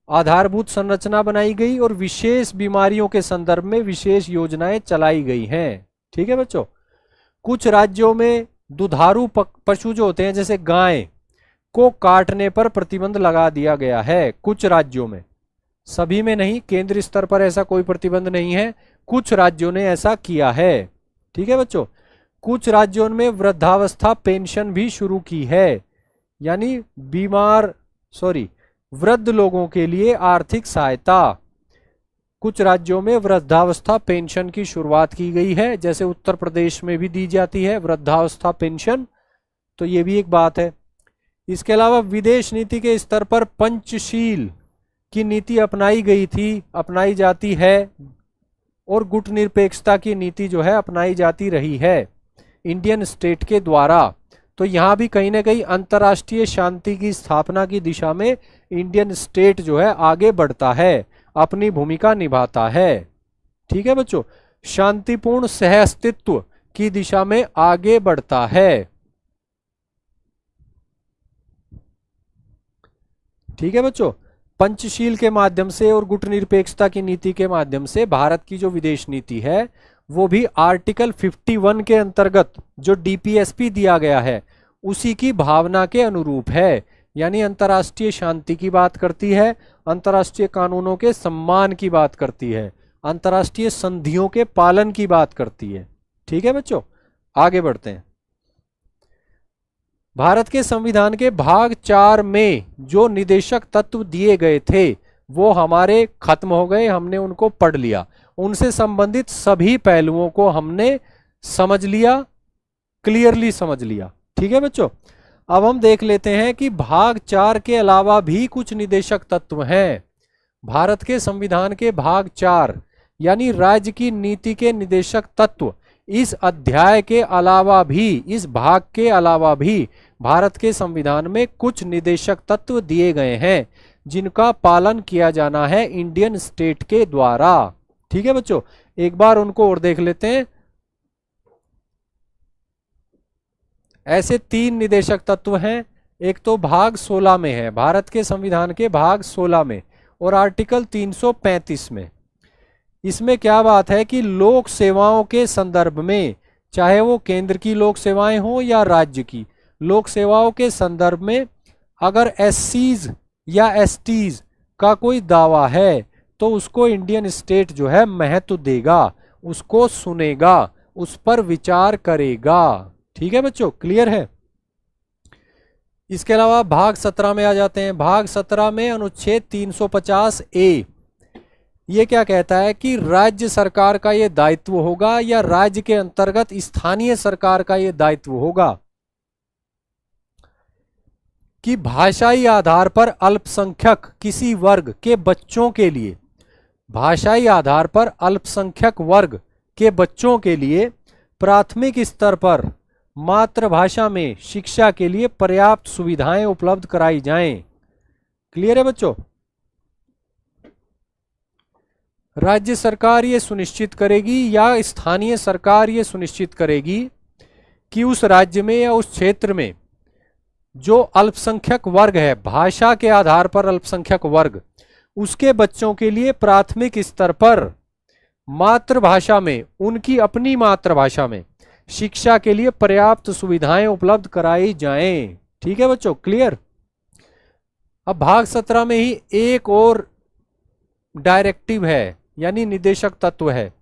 आधारभूत संरचना बनाई गई और विशेष बीमारियों के संदर्भ में विशेष योजनाएं चलाई गई हैं। ठीक है बच्चों, कुछ राज्यों में दुधारू पशु जो होते हैं, जैसे गाय को काटने पर प्रतिबंध लगा दिया गया है। कुछ राज्यों में, सभी में नहीं, केंद्र स्तर पर ऐसा कोई प्रतिबंध नहीं है, कुछ राज्यों ने ऐसा किया है। ठीक है बच्चों, कुछ राज्यों में वृद्धावस्था पेंशन भी शुरू की है, यानी वृद्ध लोगों के लिए आर्थिक सहायता। कुछ राज्यों में वृद्धावस्था पेंशन की शुरुआत की गई है, जैसे उत्तर प्रदेश में भी दी जाती है वृद्धावस्था पेंशन, तो ये भी एक बात है। इसके अलावा विदेश नीति के स्तर पर पंचशील की नीति अपनाई गई थी, अपनाई जाती है, और गुटनिरपेक्षता की नीति जो है अपनाई जाती रही है इंडियन स्टेट के द्वारा। तो यहाँ भी कहीं ना कहीं अंतर्राष्ट्रीय शांति की स्थापना की दिशा में इंडियन स्टेट जो है आगे बढ़ता है, अपनी भूमिका निभाता है। ठीक है बच्चों, शांतिपूर्ण सहअस्तित्व की दिशा में आगे बढ़ता है। ठीक है बच्चों, पंचशील के माध्यम से और गुटनिरपेक्षता की नीति के माध्यम से भारत की जो विदेश नीति है वो भी आर्टिकल 51 के अंतर्गत जो डीपीएसपी दिया गया है उसी की भावना के अनुरूप है, यानी अंतर्राष्ट्रीय शांति की बात करती है, अंतर्राष्ट्रीय कानूनों के सम्मान की बात करती है, अंतर्राष्ट्रीय संधियों के पालन की बात करती है। ठीक है बच्चों, आगे बढ़ते हैं। भारत के संविधान के भाग 4 में जो निदेशक तत्व दिए गए थे वो हमारे खत्म हो गए, हमने उनको पढ़ लिया, उनसे संबंधित सभी पहलुओं को हमने समझ लिया, क्लियरली समझ लिया। ठीक है बच्चों, अब हम देख लेते हैं कि भाग 4 के अलावा भी कुछ निदेशक तत्व हैं। भारत के संविधान के भाग 4 यानी राज्य की नीति के निदेशक तत्व, इस अध्याय के अलावा भी, इस भाग के अलावा भी भारत के संविधान में कुछ निदेशक तत्व दिए गए हैं जिनका पालन किया जाना है इंडियन स्टेट के द्वारा। ठीक है बच्चों, एक बार उनको और देख लेते हैं। ऐसे 3 निदेशक तत्व हैं। एक तो भाग 16 में है, भारत के संविधान के भाग 16 में और आर्टिकल 335 में। इसमें क्या बात है कि लोक सेवाओं के संदर्भ में, चाहे वो केंद्र की लोक सेवाएं हो या राज्य की लोक सेवाओं के संदर्भ में, अगर एससीज या एसटीज का कोई दावा है तो उसको इंडियन स्टेट जो है महत्व देगा, उसको सुनेगा, उस पर विचार करेगा। ठीक है बच्चों, क्लियर है। इसके अलावा भाग 17 में आ जाते हैं। भाग 17 में अनुच्छेद 350 ए, ये क्या कहता है कि राज्य सरकार का ये दायित्व होगा या राज्य के अंतर्गत स्थानीय सरकार का ये दायित्व होगा कि भाषाई आधार पर अल्पसंख्यक किसी वर्ग के बच्चों के लिए, भाषाई आधार पर अल्पसंख्यक वर्ग के बच्चों के लिए प्राथमिक स्तर पर मातृभाषा में शिक्षा के लिए पर्याप्त सुविधाएं उपलब्ध कराई जाएं। क्लियर है बच्चों। राज्य सरकार ये सुनिश्चित करेगी या स्थानीय सरकार ये सुनिश्चित करेगी कि उस राज्य में या उस क्षेत्र में जो अल्पसंख्यक वर्ग है, भाषा के आधार पर अल्पसंख्यक वर्ग, उसके बच्चों के लिए प्राथमिक स्तर पर मातृभाषा में, उनकी अपनी मातृभाषा में शिक्षा के लिए पर्याप्त सुविधाएं उपलब्ध कराई जाएं। ठीक है बच्चों, क्लियर। अब भाग 17 में ही एक और डायरेक्टिव है यानी निदेशक तत्व है,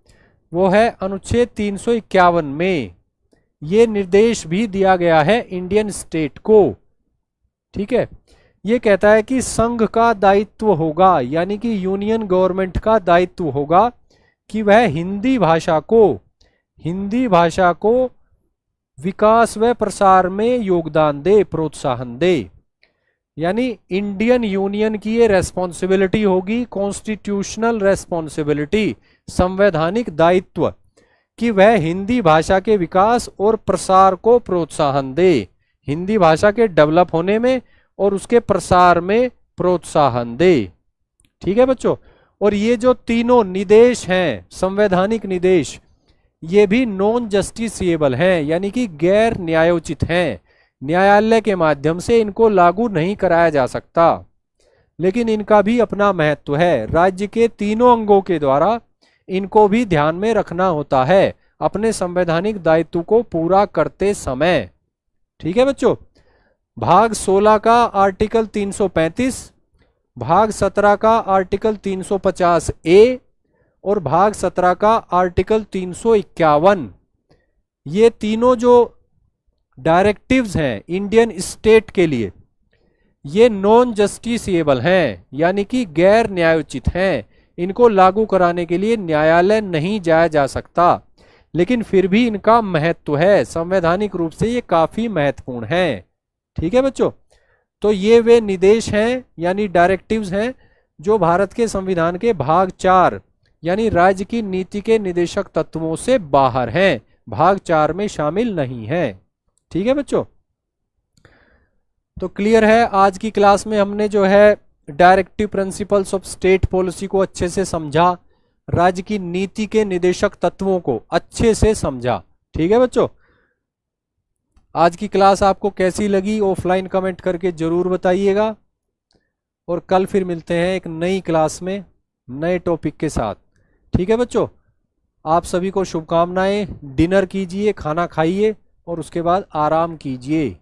वो है अनुच्छेद 351 में। ये निर्देश भी दिया गया है इंडियन स्टेट को। ठीक है, ये कहता है कि संघ का दायित्व होगा, यानी कि यूनियन गवर्नमेंट का दायित्व होगा कि वह हिंदी भाषा को विकास व प्रसार में योगदान दे, प्रोत्साहन दे। यानी इंडियन यूनियन की ये रेस्पॉन्सिबिलिटी होगी, कॉन्स्टिट्यूशनल रेस्पॉन्सिबिलिटी, संवैधानिक दायित्व, कि वह हिंदी भाषा के विकास और प्रसार को प्रोत्साहन दे, हिंदी भाषा के डेवलप होने में और उसके प्रसार में प्रोत्साहन दे। ठीक है बच्चों, और ये जो तीनों निदेश हैं, संवैधानिक निदेश, ये भी नॉन जस्टिसिएबल हैं, यानी कि गैर न्यायोचित हैं। न्यायालय के माध्यम से इनको लागू नहीं कराया जा सकता, लेकिन इनका भी अपना महत्व है। राज्य के तीनों अंगों के द्वारा इनको भी ध्यान में रखना होता है अपने संवैधानिक दायित्व को पूरा करते समय। ठीक है बच्चों, भाग 16 का आर्टिकल 335, भाग 17 का आर्टिकल 350 ए और भाग 17 का आर्टिकल 351, ये तीनों जो डायरेक्टिव्स हैं इंडियन स्टेट के लिए, ये नॉन जस्टिसिएबल हैं, यानी कि गैर न्यायोचित हैं। इनको लागू कराने के लिए न्यायालय नहीं जाया जा सकता, लेकिन फिर भी इनका महत्व है, संवैधानिक रूप से ये काफी महत्वपूर्ण है। ठीक है बच्चों, तो ये वे निर्देश हैं यानी डायरेक्टिव्स हैं जो भारत के संविधान के भाग 4 यानी राज्य की नीति के निदेशक तत्वों से बाहर हैं, भाग 4 में शामिल नहीं है। ठीक है बच्चों, तो क्लियर है। आज की क्लास में हमने जो है directive principles of state policy को अच्छे से समझा, राज्य की नीति के निदेशक तत्वों को अच्छे से समझा। ठीक है बच्चों, आज की क्लास आपको कैसी लगी ऑफलाइन कमेंट करके जरूर बताइएगा, और कल फिर मिलते हैं एक नई क्लास में नए टॉपिक के साथ। ठीक है बच्चों, आप सभी को शुभकामनाएं। डिनर कीजिए, खाना खाइए और उसके बाद आराम कीजिए।